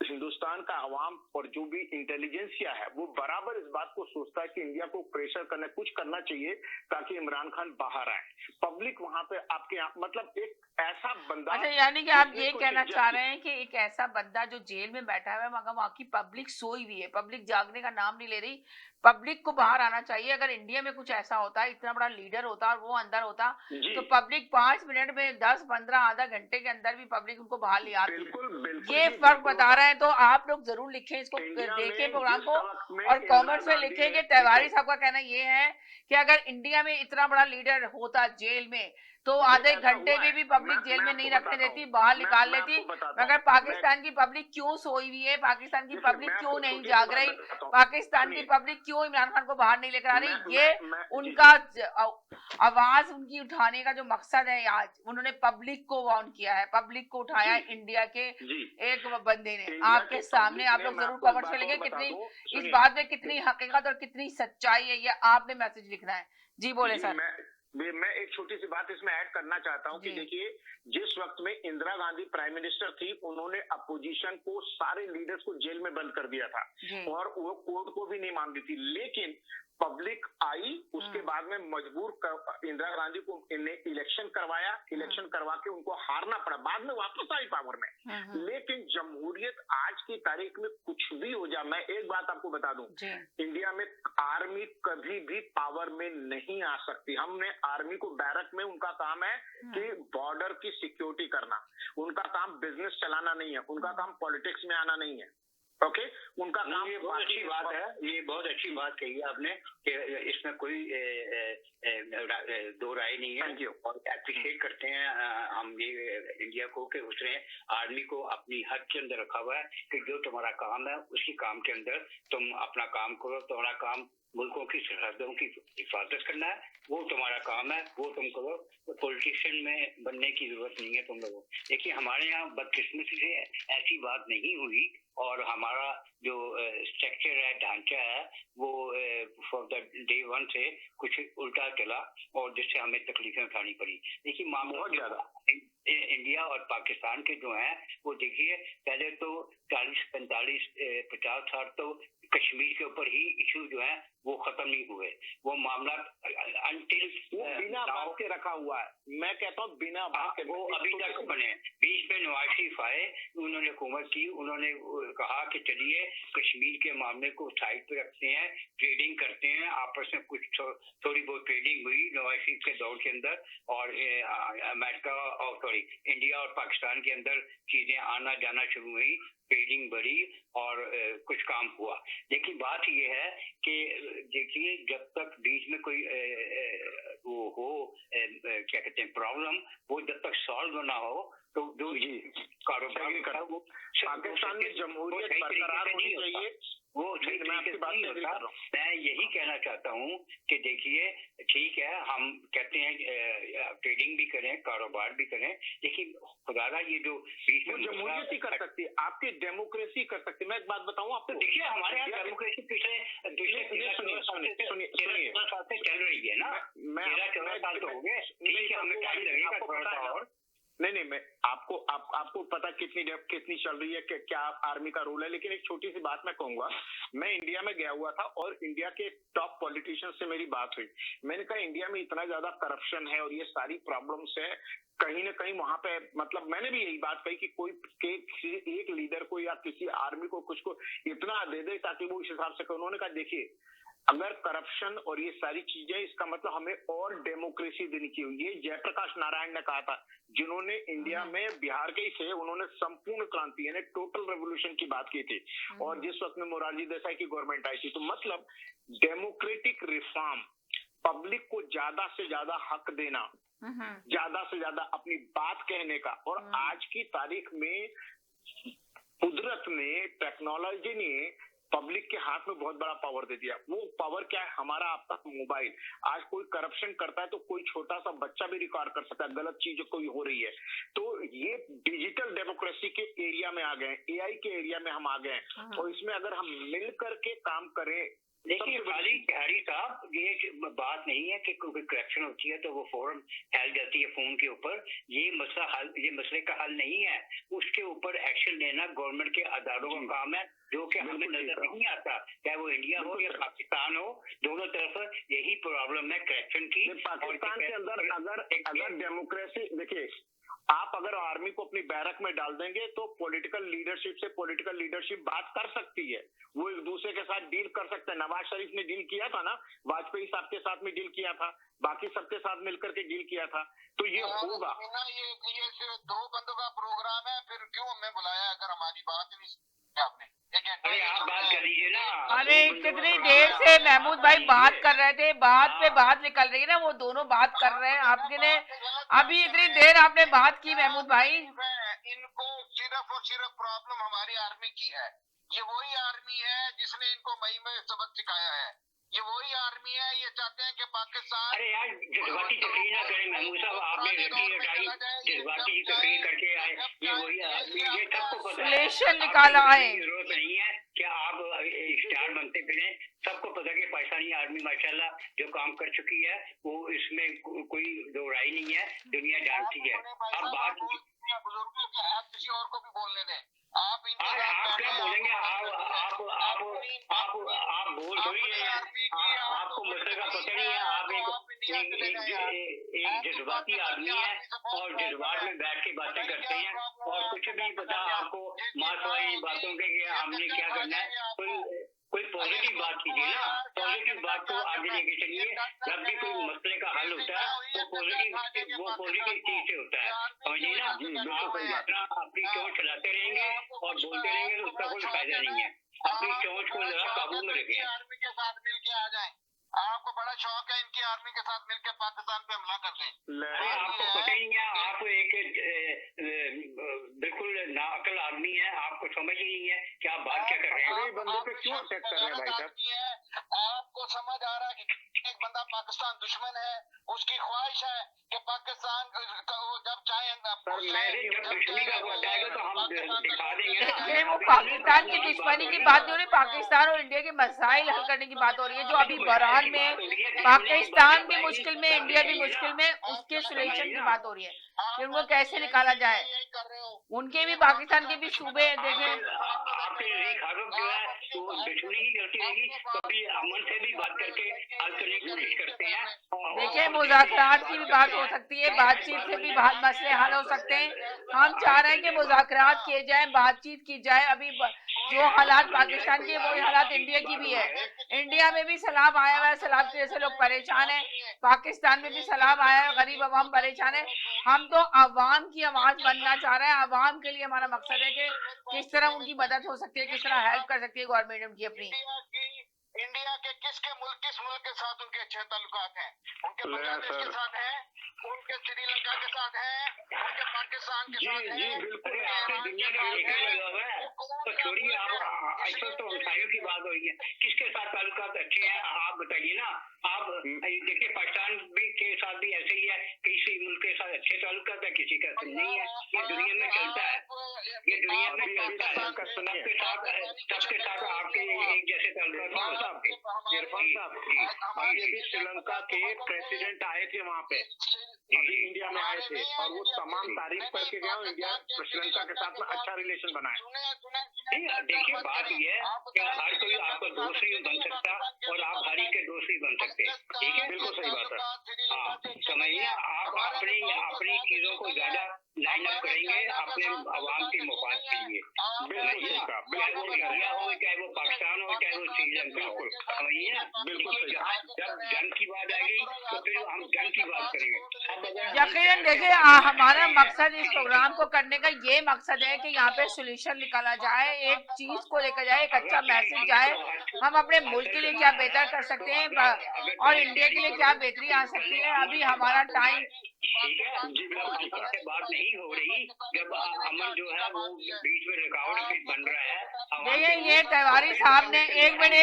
हिंदुस्तान का अवाम और जो भी इंटेलिजेंसिया है वो बराबर इस बात को सोचता है कि इंडिया को प्रेशर करना, कुछ करना चाहिए ताकि इमरान खान बाहर आए। पब्लिक वहां पे आपके यहाँ मतलब एक ऐसा बंदा, अच्छा, यानी कि आप ये कहना चाह रहे हैं कि एक ऐसा बंदा जो जेल में बैठा हुआ है मगर वहाँ की पब्लिक सोई हुई है, पब्लिक जागने का नाम नहीं ले रही, पब्लिक को बाहर आना चाहिए। अगर इंडिया में कुछ ऐसा होता, इतना बड़ा लीडर होता और वो अंदर होता तो पब्लिक 5 मिनट में, 10, 15, आधा घंटे के अंदर भी पब्लिक उनको बाहर ले आती। ये फर्क बता रहे हैं, तो आप लोग जरूर लिखें इसको, देखें प्रोग्राम को और कमेंट्स में लिखें कि तिवारी साहब का कहना ये है कि अगर इंडिया में इतना बड़ा लीडर होता जेल में तो आधे घंटे में भी पब्लिक जेल में नहीं रखने देती, बाहर निकाल लेती। मगर पाकिस्तान की पब्लिक क्यों सोई हुई है, पाकिस्तान की पब्लिक क्यों नहीं जाग रही, पाकिस्तान की पब्लिक क्यों इमरान खान को बाहर नहीं लेकर आ रही, ये उनका आवाज उनकी उठाने का जो मकसद है। आज उन्होंने पब्लिक को वार्न किया है, पब्लिक को उठाया इंडिया के एक बंदे ने आपके सामने। आप लोग जरूर कमेंट में लिखें कितनी इस बात में कितनी हकीकत और कितनी सच्चाई है, ये आपने मैसेज लिखना है। जी बोले सर। मैं एक छोटी सी बात इसमें ऐड करना चाहता हूं कि देखिए, जिस वक्त में इंदिरा गांधी प्राइम मिनिस्टर थी, उन्होंने अपोजिशन को, सारे लीडर्स को जेल में बंद कर दिया था और वो कोर्ट को भी नहीं मान रही थी। लेकिन पब्लिक आई, उसके बाद में मजबूर इंदिरा गांधी को इलेक्शन करवाया, इलेक्शन करवा के उनको हारना पड़ा, बाद में वापस आई पावर में। लेकिन जमहूरियत आज की तारीख में कुछ भी हो जाए, मैं एक बात आपको बता दूं, इंडिया में आर्मी कभी भी पावर में नहीं आ सकती। हमने आर्मी को बैरक में, उनका काम है कि बॉर्डर की सिक्योरिटी करना, उनका काम बिजनेस चलाना नहीं है, उनका काम पॉलिटिक्स में आना नहीं है। ओके, उनका काम। ये बहुत अच्छी बात है, ये बहुत अच्छी बात कही है आपने कि इसमें कोई दो राय नहीं है और एप्रिशिएट करते हैं हम ये इंडिया को कि उसने आर्मी को अपनी हद के अंदर रखा हुआ है कि जो तुम्हारा काम है उसी काम के अंदर तुम अपना काम करो। तुम्हारा काम मुल्कों की सरहदों की हिफाजत करना है, वो तुम्हारा काम है, वो तुम करो। तो पॉलिटिशियन में बनने की जरूरत नहीं है तुम लोगों। देखिए हमारे यहाँ बदकिस्मती से ऐसी बात नहीं हुई और हमारा जो स्ट्रक्चर है, ढांचा है, वो फॉर द डे वन से कुछ उल्टा चला और जिससे हमें तकलीफें उठानी पड़ी। देखिए मामला बहुत ज्यादा इंडिया और पाकिस्तान के जो हैं वो देखिए, पहले तो 40, 45, 50 साल तो कश्मीर के ऊपर ही इशू जो है वो खत्म नहीं हुए। वो मामला अनटिल बिना बात के रखा हुआ है। मैं कहता हूँ बिना बात के वो अभी तक बने। बीच में नवाज शरीफ आए, उन्होंने हुकूमत की, उन्होंने कहा कि चलिए कश्मीर के मामले को साइड पे रखते हैं, ट्रेडिंग करते हैं, आपस में कुछ थोड़ी बहुत ट्रेडिंग हुई नवाज शरीफ के दौर के अंदर और अमेरिका और सॉरी इंडिया और पाकिस्तान के अंदर चीजें आना जाना शुरू हुई, ट्रेडिंग बढ़ी और कुछ काम हुआ। लेकिन बात यह है कि देखिए जब तक बीच में कोई वो हो क्या कहते हैं प्रॉब्लम, वो जब तक सॉल्व ना हो तो जो कारोबार करता है वो पाकिस्तान में जमहूरियत बरकरार होनी चाहिए। वो मैं यही कहना चाहता हूँ कि देखिए ठीक है, हम कहते हैं ट्रेडिंग भी करें, कारोबार भी करें, लेकिन खुदारा ये जो बीच में जमहूरियत ही कर सकती है, आपकी डेमोक्रेसी कर सकती है। मैं एक बात बताऊँ आपको, देखिए हमारे यहाँ डेमोक्रेसी पिछले 13-14 साल से चल रही है ना, 13-14 साल तो हो गए। ठीक है, हमें टाइम लगेगा थोड़ा सा और। नहीं मैं आपको पता कितनी चल रही है, क्या आर्मी का रोल है। लेकिन एक छोटी सी बात मैं कहूंगा, मैं इंडिया में गया हुआ था और इंडिया के टॉप पॉलिटिशियन से मेरी बात हुई। मैंने कहा इंडिया में इतना ज्यादा करप्शन है और ये सारी प्रॉब्लम्स है, कहीं ना कहीं वहां पे मतलब मैंने भी यही बात कही कि कोई एक लीडर को या किसी आर्मी को कुछ को इतना दे दे ताकि वो इस हिसाब से। उन्होंने कहा देखिए अगर करप्शन और ये सारी चीजें, इसका मतलब हमें और डेमोक्रेसी देनी चाहिए। ये जयप्रकाश नारायण ने कहा था, जिन्होंने इंडिया में बिहार के ही थे, उन्होंने संपूर्ण क्रांति यानी टोटल रेवोल्यूशन की बात की थी और जिस वक्त में मोरारजी देसाई की गवर्नमेंट आई थी। तो मतलब डेमोक्रेटिक रिफॉर्म पब्लिक को ज्यादा से ज्यादा हक देना, ज्यादा से ज्यादा अपनी बात कहने का। और आज की तारीख में कुदरत ने, टेक्नोलॉजी ने पब्लिक के हाथ में बहुत बड़ा पावर दे दिया। वो पावर क्या है? हमारा आपका मोबाइल। आज कोई करप्शन करता है तो कोई छोटा सा बच्चा भी रिकॉर्ड कर सकता है, गलत चीज कोई हो रही है। तो ये डिजिटल डेमोक्रेसी के एरिया में आ गए, एआई के एरिया में हम आ गए। और इसमें अगर हम मिल करके काम करें। देखिए हरी साहब, ये बात नहीं है कि कोई करप्शन होती है तो वो फौरन फैल जाती है फोन के ऊपर। ये मसले का हल नहीं है। उसके ऊपर एक्शन लेना गवर्नमेंट के अदारों का काम है, जो कि हमें नजर नहीं आता। चाहे वो इंडिया हो या पाकिस्तान हो, दोनों तरफ यही प्रॉब्लम है करप्शन की। पाकिस्तान के अंदर अगर डेमोक्रेसी, देखिए आप अगर आर्मी को अपनी बैरक में डाल देंगे तो पॉलिटिकल लीडरशिप बात कर सकती है। वो एक दूसरे के साथ डील कर सकते हैं। नवाज शरीफ ने डील किया था ना, वाजपेयी साहब के साथ में डील किया था, बाकी सबके साथ मिलकर के डील किया था। तो ये होगा। ये सिर्फ 2 बंदों का प्रोग्राम है, फिर क्यों हमें बुलाया अगर हमारी बात नहीं सुनी आपने? अरे आप बात कर लीजिए ना। अरे कितनी देर से महमूद भाई बात कर रहे थे, बात पे बात निकल रही है ना, वो दोनों बात कर रहे हैं। आपने अभी इतनी देर आपने बात की महमूद भाई। इनको सिर्फ और सिर्फ प्रॉब्लम हमारी आर्मी की है। ये वही आर्मी है जिसने इनको मई में सबक सिखाया है। ये वही आर्मी है, ये चाहते हैं कि पाकिस्तान। अरे यार जज्बाती तकरीर ना करें महमूद साहब, आपने रटी हटाई जज्बाती तकरीर करके आए। ये वही ये सबको पता है, निकाला है। जरूरत नहीं है कि आप स्टार बनते फिरे। सबको पता है कि पाकिस्तानी आर्मी माशाल्लाह जो काम कर चुकी है, वो इसमें कोई दो राय नहीं है, दुनिया जानती है। अब बात बुजुर्गों को, आप किसी और को भी बोलने दें। आप क्या बोलेंगे? आप बोल थोड़ी रहे हैं, आपको मसले का पता नहीं है। आप एक जज्बाती आदमी है और जज्बात में बैठ के बातें करते हैं और कुछ भी पता आपको मासवाई बातों के कि हमने क्या करना है। कोई पॉजिटिव बात कीजिए ना, पॉजिटिव बात को आगे लेके चलिए। जब भी कोई मसले का हल होता है तो पॉजिटिव चीज से होता है, समझिए ना। आप अपनी चोट चलाते रहेंगे और बोलते रहेंगे तो उसका कोई फायदा नहीं है। अपनी चोट को जरा काबू में रखें। आर्मी के साथ मिलके आ जाएं। आपको बड़ा शौक है इनकी आर्मी के साथ मिलकर पाकिस्तान पे हमला कर दें। आपको पता ही है, आप एक बिल्कुल नाअकल आदमी है, आपको समझ ही नहीं है कि आप बात क्या कर रहे हैं। बंदे पे क्यों अटैक कर रहे हैं भाई साहब? आपको समझ आ रहा है कि एक बंदा पाकिस्तान दुश्मन है, उसकी ख्वाहिश है कि पाकिस्तान जब चाहे दुश्मनी का वक्त आएगा तो हम दिखा देंगे ना। वो पाकिस्तान की दुश्मनी की बात नहीं हो रही, पाकिस्तान और इंडिया के मसाइल हल करने की बात हो रही है। जो अभी बहरान में पाकिस्तान भी मुश्किल में, इंडिया भी मुश्किल में, उसके सोल्यूशन की बात हो रही है कि उनको कैसे निकाला जाए। उनके भी, पाकिस्तान के भी सूबे देखें। आपके जो है वो दुश्मनी की गलती रहेगी, कभी अमन से भी बात करके हल करने की कोशिश करते हैं। देखिए मुज़ाकरात की भी बात हो सकती है, बातचीत से भी बहुत मसले हल हो सकते हैं। हम चाह रहे हैं कि मुज़ाकरात किए जाए, बातचीत की जाए। अभी जो हालात पाकिस्तान के, वही हालात इंडिया की भी है। इंडिया में भी सैलाब आया हुआ है, सैलाब की वजह से लोग परेशान हैं। पाकिस्तान में भी सैलाब आया है, गरीब अवाम परेशान है। हम तो अवाम की आवाज बनना चाह रहे हैं। अवाम के लिए हमारा मकसद है कि किस तरह उनकी मदद हो सकती है, किस तरह हेल्प कर सकती है गवर्नमेंट उनकी अपनी। इंडिया के किस मुल्क के साथ उनके अच्छे ताल्लुकात हैं? उनके बांग्लादेश के साथ हैं, उनके श्रीलंका के साथ हैं, उनके पाकिस्तान के साथ हैं। बिल्कुल दुनिया का लगा हुआ है। तो छोड़िए, आप ऐसा तो हमसायों की बात हो रही है, किसके साथ ताल्लुकात अच्छे हैं आप बताइए ना। आप देखिए पाकिस्तान भी के साथ भी ऐसे ही है, किसी मुल्क के साथ अच्छे ताल्लुकात है, किसी का नहीं है। ये दुनिया में चलता है, ये दुनिया में चलता है। सबके साथ आपके एक जैसे ताल्लुकात। इरफान साहब, अभी अभी श्रीलंका के प्रेसिडेंट आए थे वहाँ पे, अभी इंडिया में आए थे, और वो तमाम तारीफ करके गए। इंडिया श्रीलंका के साथ में अच्छा रिलेशन बनाए। देखिए बात ये है कि हर कोई आपका दोस्त नहीं बन सकता और आप हर एक के दोस्त नहीं बन सकते, ठीक है? बिल्कुल सही बात है। हाँ समझिए, आप अपनी चीजों को ज्यादा लाइन अप करेंगे अपने आवाम के मुफाद के लिए। चाहे वो इंडिया हो, चाहे वो पाकिस्तान हो, चाहे वो श्रीलंका हो, समझिए। जब जंग की बात आएगी तो फिर हम जंग की बात करेंगे। यकीनन देखिए हमारा मकसद इस प्रोग्राम को करने का ये मकसद है कि यहाँ पे सोल्यूशन निकाला जाए, एक चीज को लेकर जाए, एक अच्छा मैसेज जाए, हम अपने मुल्क के लिए क्या बेहतर कर सकते हैं और इंडिया के लिए क्या बेहतरी आ सकती है। अभी हमारा टाइम ठीक है जी, बिल्कुल से बात नहीं हो रही जब अमन जो है वो बीच में रुकावट बन रहा है। देखिए ये तिवारी साहब ने एक मिनट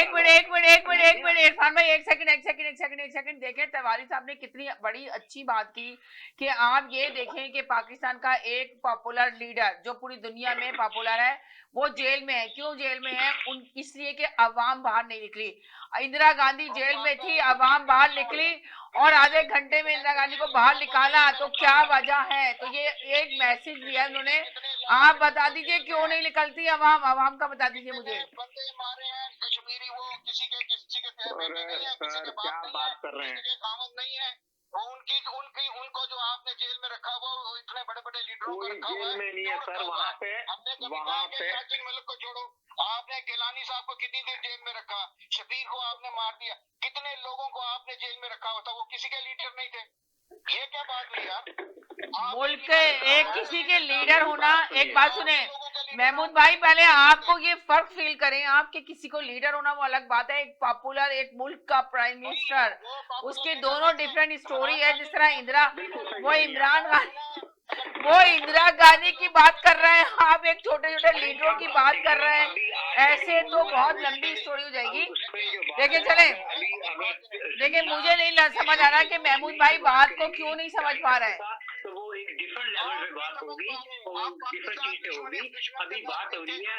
इरफान भाई एक सेकंड देखें, तिवारी साहब ने कितनी बड़ी अच्छी बात की कि आप ये देखें कि पाकिस्तान का एक पॉपुलर लीडर जो पूरी दुनिया में पॉपुलर है वो जेल में है। क्यों जेल में है? इसलिए कि अवाम बाहर नहीं निकली। इंदिरा गांधी जेल में थी, अवाम बाहर निकली और आधे घंटे में इंदिरा गांधी को बाहर निकाला, तो क्या वजह है? तो ये एक मैसेज दिया उन्होंने। आप बता दीजिए क्यों नहीं निकलती अवाम का बता दीजिए मुझे। बंदे मारे हैं कश्मीरी, वो किसी के नहीं है, किसी के बात कर रहे हैं, किसी के कामत नहीं है। उनको जो आपने जेल में रखा वो इतने बड़े बड़े लीडरों को रखा हुआ है। जेल में नहीं है सर, वहाँ पे साजिद मलिक को छोड़ो, आपने गिलानी साहब को कितनी देर जेल में रखा, शबीर को आपने मार दिया, कितने लोगों को आपने जेल में रखा होता, वो किसी के लीडर नहीं थे। ये क्या बात हुई यार? मुल्क के एक किसी के लीडर होना, एक बात सुने महमूद भाई, पहले आपको ये फर्क फील करें, आपके किसी को लीडर होना वो अलग बात है, एक पॉपुलर एक मुल्क का प्राइम मिनिस्टर, उसके दोनों डिफरेंट स्टोरी है। जिस तरह वो इंदिरा गांधी की बात कर रहे हैं, आप एक छोटे छोटे लीडरों की बात कर रहे हैं, ऐसे तो बहुत लंबी स्टोरी हो जाएगी। देखिए चले, देखिए मुझे नहीं समझ आ रहा कि महमूद भाई बात को क्यों नहीं समझ पा रहे हैं। तो वो एक डिफरेंट लेवल पे बात होगी, डिफरेंट चीज से होगी। अभी बात हो रही है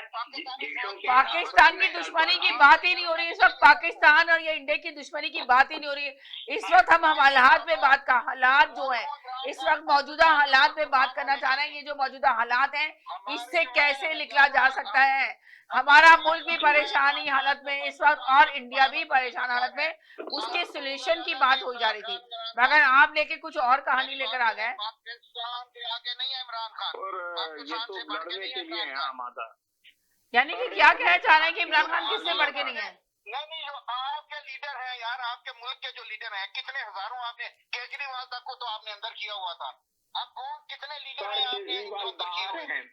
देशों की, पाकिस्तान की दुश्मनी की बात ही नहीं हो रही इस वक्त, पाकिस्तान और ये इंडिया की दुश्मनी की बात ही नहीं हो रही है इस वक्त। हम हालात पे बात का, हालात जो है इस वक्त मौजूदा हालात पे बात करना चाह रहे हैं। ये जो मौजूदा हालात हैं इससे कैसे निकला जा सकता है। हमारा मुल्क भी परेशानी हालत में इस वक्त और इंडिया भी परेशान हालत में, उसके सोल्यूशन की बात हो जा रही थी, मगर आप लेके कुछ और कहानी लेकर आ गए। आगे नहीं है इमरान खान, और ये तो लड़ने के लिए है आमादा। यानी कि क्या कहना चाह रहे हैं कि इमरान खान किससे बढ़ के नहीं है? नहीं, जो आपके लीडर हैं यार, आपके मुल्क के जो लीडर हैं, कितने हजारों आपने, केजरीवाल तक को तो आपने अंदर किया हुआ था। अब कौन कितने लीडर हैं आपने जो अंदर किए हुए हैं?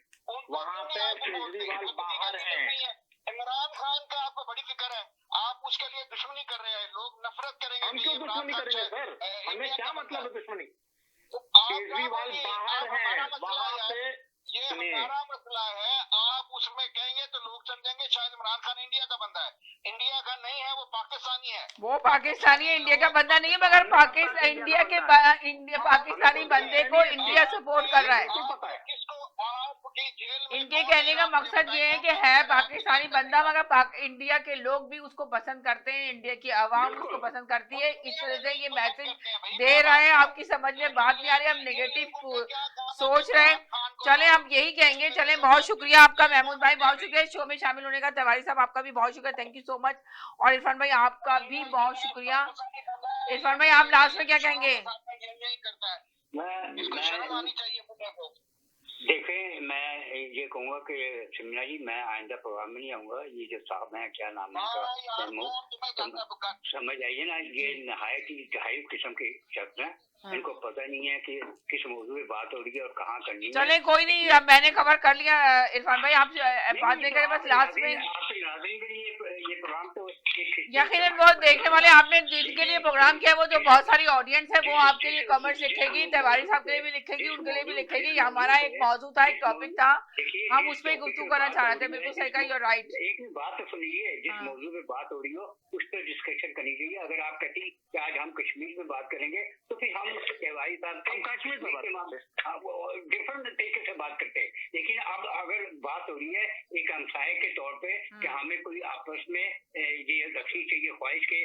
वहाँ पे केजरीवाल बाहर हैं। इमरान खान का आपको बड़ी फिक्र है, आप उसके लिए दुश्मनी कर रहे हैं, लोग नफरत करेंगे। हम क्यों दुश्मनी करेंगे सर? हमें क्या मतलब है दुश्मनी? केजरीवाल बाहर हैं, वहाँ पे ये हमारा मसला है। आप उसमें कहेंगे तो लोग समझेंगे शायद इमरान खान इंडिया का बंदा है, इंडिया का नहीं है, वो पाकिस्तानी है। वो पाकिस्तानी है, इंडिया का बंदा नहीं है, मगर पाकिस्तानी बंदे को इंडिया सपोर्ट कर रहा है। किसको आपकी जेल में, इनके कहने का मकसद ये है कि है पाकिस्तानी बंदा, मगर इंडिया के लोग भी उसको पसंद करते हैं, इंडिया की आवाम उसको पसंद करती है। इस वजह से ये मैसेज दे रहे हैं। आपकी समझ में बात नहीं आ रही, हम नेगेटिव सोच रहे हैं। चले हम यही कहेंगे, चले बहुत शुक्रिया आपका महमूद भाई, बहुत शुक्रिया शो में शामिल होने का। तिवारी साहब आपका भी बहुत शुक्रिया, थैंक यू सो मच। और इरफान भाई आपका भी बहुत शुक्रिया। इरफान भाई आप लास्ट में क्या कहेंगे? देखें, मैं ये कहूँगा कि सिमना जी, मैं आइंदा प्रोग्राम में नहीं आऊँगा। ये जो साहब हैं, क्या नाम है इनका, समझ आइए ना, ये नहायत ही घायल किस्म के शब्द हैं। इनको पता नहीं है कि किस मौजूद में बात हो रही है और कहाँ करनी है। चले कोई नहीं, अब मैंने कवर कर लिया। इरफान भाई आप बात नहीं करें, बस लास्ट में ये प्रोग्राम तो यकीनन वो देखने वाले आपने जिनके लिए प्रोग्राम किया, वो जो बहुत सारी ऑडियंस है वो आपके लिए कमेंट्स लिखेगी, तिवारी साहब के लिए भी लिखेगी, उनके लिए भी लिखेगी। ये हमारा एक मौजूद था, एक टॉपिक था, हम उस पर गुफ्तगू करना चाह रहे थे। बिल्कुल सही कहा, यूर राइट। एक बात तो सुनिए, जिस मौजूद में बात हो रही हो उस पर डिस्कशन करनी चाहिए। अगर आप कहती कि आज हम कश्मीर में बात करेंगे तो फिर हम तिवारी साहब कश्मीर डिफरेंट तरीके से बात करते हैं। लेकिन अब अगर बात हो रही है एक हमसाये के तौर पे कि हमें कोई आपस में ये रखनी चाहिए ख्वाहिश के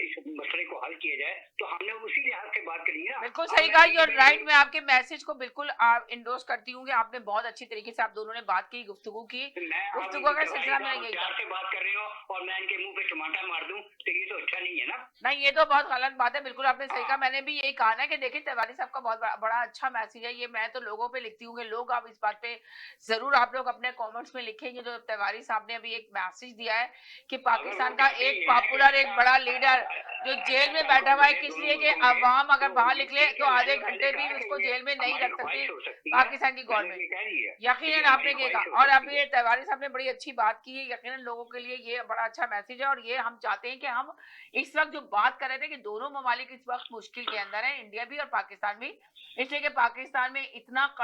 इस मसले को हल किया जाए, तो हमने उसी लिहाज से बात करी है। बिल्कुल सही कहा, यूर राइट। मैं आपके मैसेज को बिल्कुल इंडोर्स करती हूँ कि आपने बहुत अच्छी तरीके से आप दोनों ने बात की, गुफ्तगू की। गुफ्तगू का सिलसिला में यही था। बात कर रहे हो और मैं इनके मुंह पे टमाटर मार दूं तो ये तो अच्छा नहीं है ना। नहीं, ये तो बहुत गलत बात है। बिल्कुल आपने सही कहा, मैंने भी यही कहा ना कि देखिए तिवारी साहब का बहुत बड़ा अच्छा मैसेज है ये। मैं तो लोगों पे लिखती हूँ कि लोग आप इस बात पे जरूर आप लोग अपने कमेंट्स में लिखेंगे जो तिवारी साहब ने अभी एक मैसेज दिया है कि पाकिस्तान का एक पॉपुलर एक बड़ा लीडर जो जेल में बैठा हुआ है, किस लिए कि अवाम अगर बाहर निकले तो आधे घंटे भी उसको जेल में नहीं रख सकती पाकिस्तान की गवर्नमेंट। यकीनन आपने ये कहा, और अभी ये तिवारी साहब ने बड़ी अच्छी बात की है। यकीनन लोगों के लिए ये बड़ा अच्छा मैसेज है, और ये हम चाहते हैं कि हम इस वक्त जो बात कर रहे थे कि दोनों ममालिक इस वक्त मुश्किल के अंदर है, इंडिया भी और पाकिस्तान भी, इसलिए कि पाकिस्तान में इतना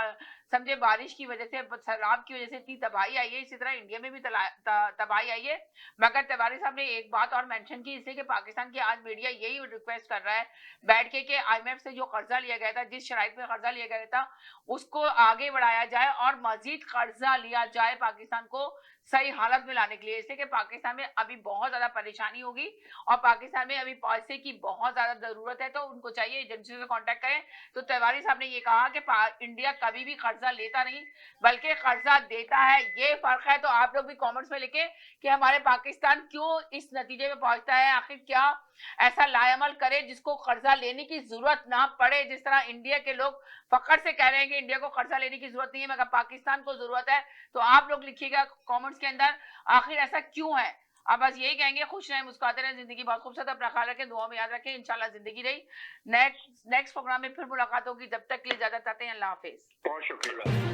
समझे बारिश की वजह से, सैलाब की वजह से इतनी तबाही आई है, इसी तरह इंडिया में भी तबाही आई है। मगर तिवारी साहब ने एक बात और मेंशन की, इसलिए कि पाकिस्तान की आज मीडिया यही रिक्वेस्ट कर रहा है बैठ के कि IMF से जो कर्जा लिया गया था, जिस शराइत में कर्जा लिया गया था, उसको आगे बढ़ाया जाए और मजीद कर्जा लिया जाए पाकिस्तान को सही हालत में लाने के लिए, इसलिए कि पाकिस्तान में अभी बहुत ज्यादा परेशानी होगी और पाकिस्तान में अभी पैसे की बहुत ज्यादा जरूरत है। तो उनको चाहिए एजेंसी से कांटेक्ट करें। तो तिवारी साहब ने ये कहा कि इंडिया कभी भी कर्जा लेता नहीं बल्कि कर्जा देता है, ये फर्क है। तो आप लोग भी कमेंट्स में लिखें कि हमारे पाकिस्तान क्यों इस नतीजे में पहुंचता है, आखिर क्या ऐसा लाएअमल करे जिसको कर्जा लेने की जरूरत ना पड़े। जिस तरह इंडिया के लोग फखर से कह रहे हैं कि इंडिया को कर्जा लेने की जरूरत नहीं है मगर पाकिस्तान को जरूरत है, तो आप लोग लिखिएगा कमेंट्स के अंदर आखिर ऐसा क्यों है। अब बस यही कहेंगे, खुश रहें, मुस्कुराते रहें, जिंदगी बहुत खूबसूरत, अपना ख्याल रखें, दुआ में याद रखें, इंशाल्लाह जिंदगी रही। नेक्स्ट प्रोग्राम में फिर मुलाकात होगी, जब तक के लिए इजाजत चाहते हैं, अल्लाह हाफिज। बहुत शुक्रिया।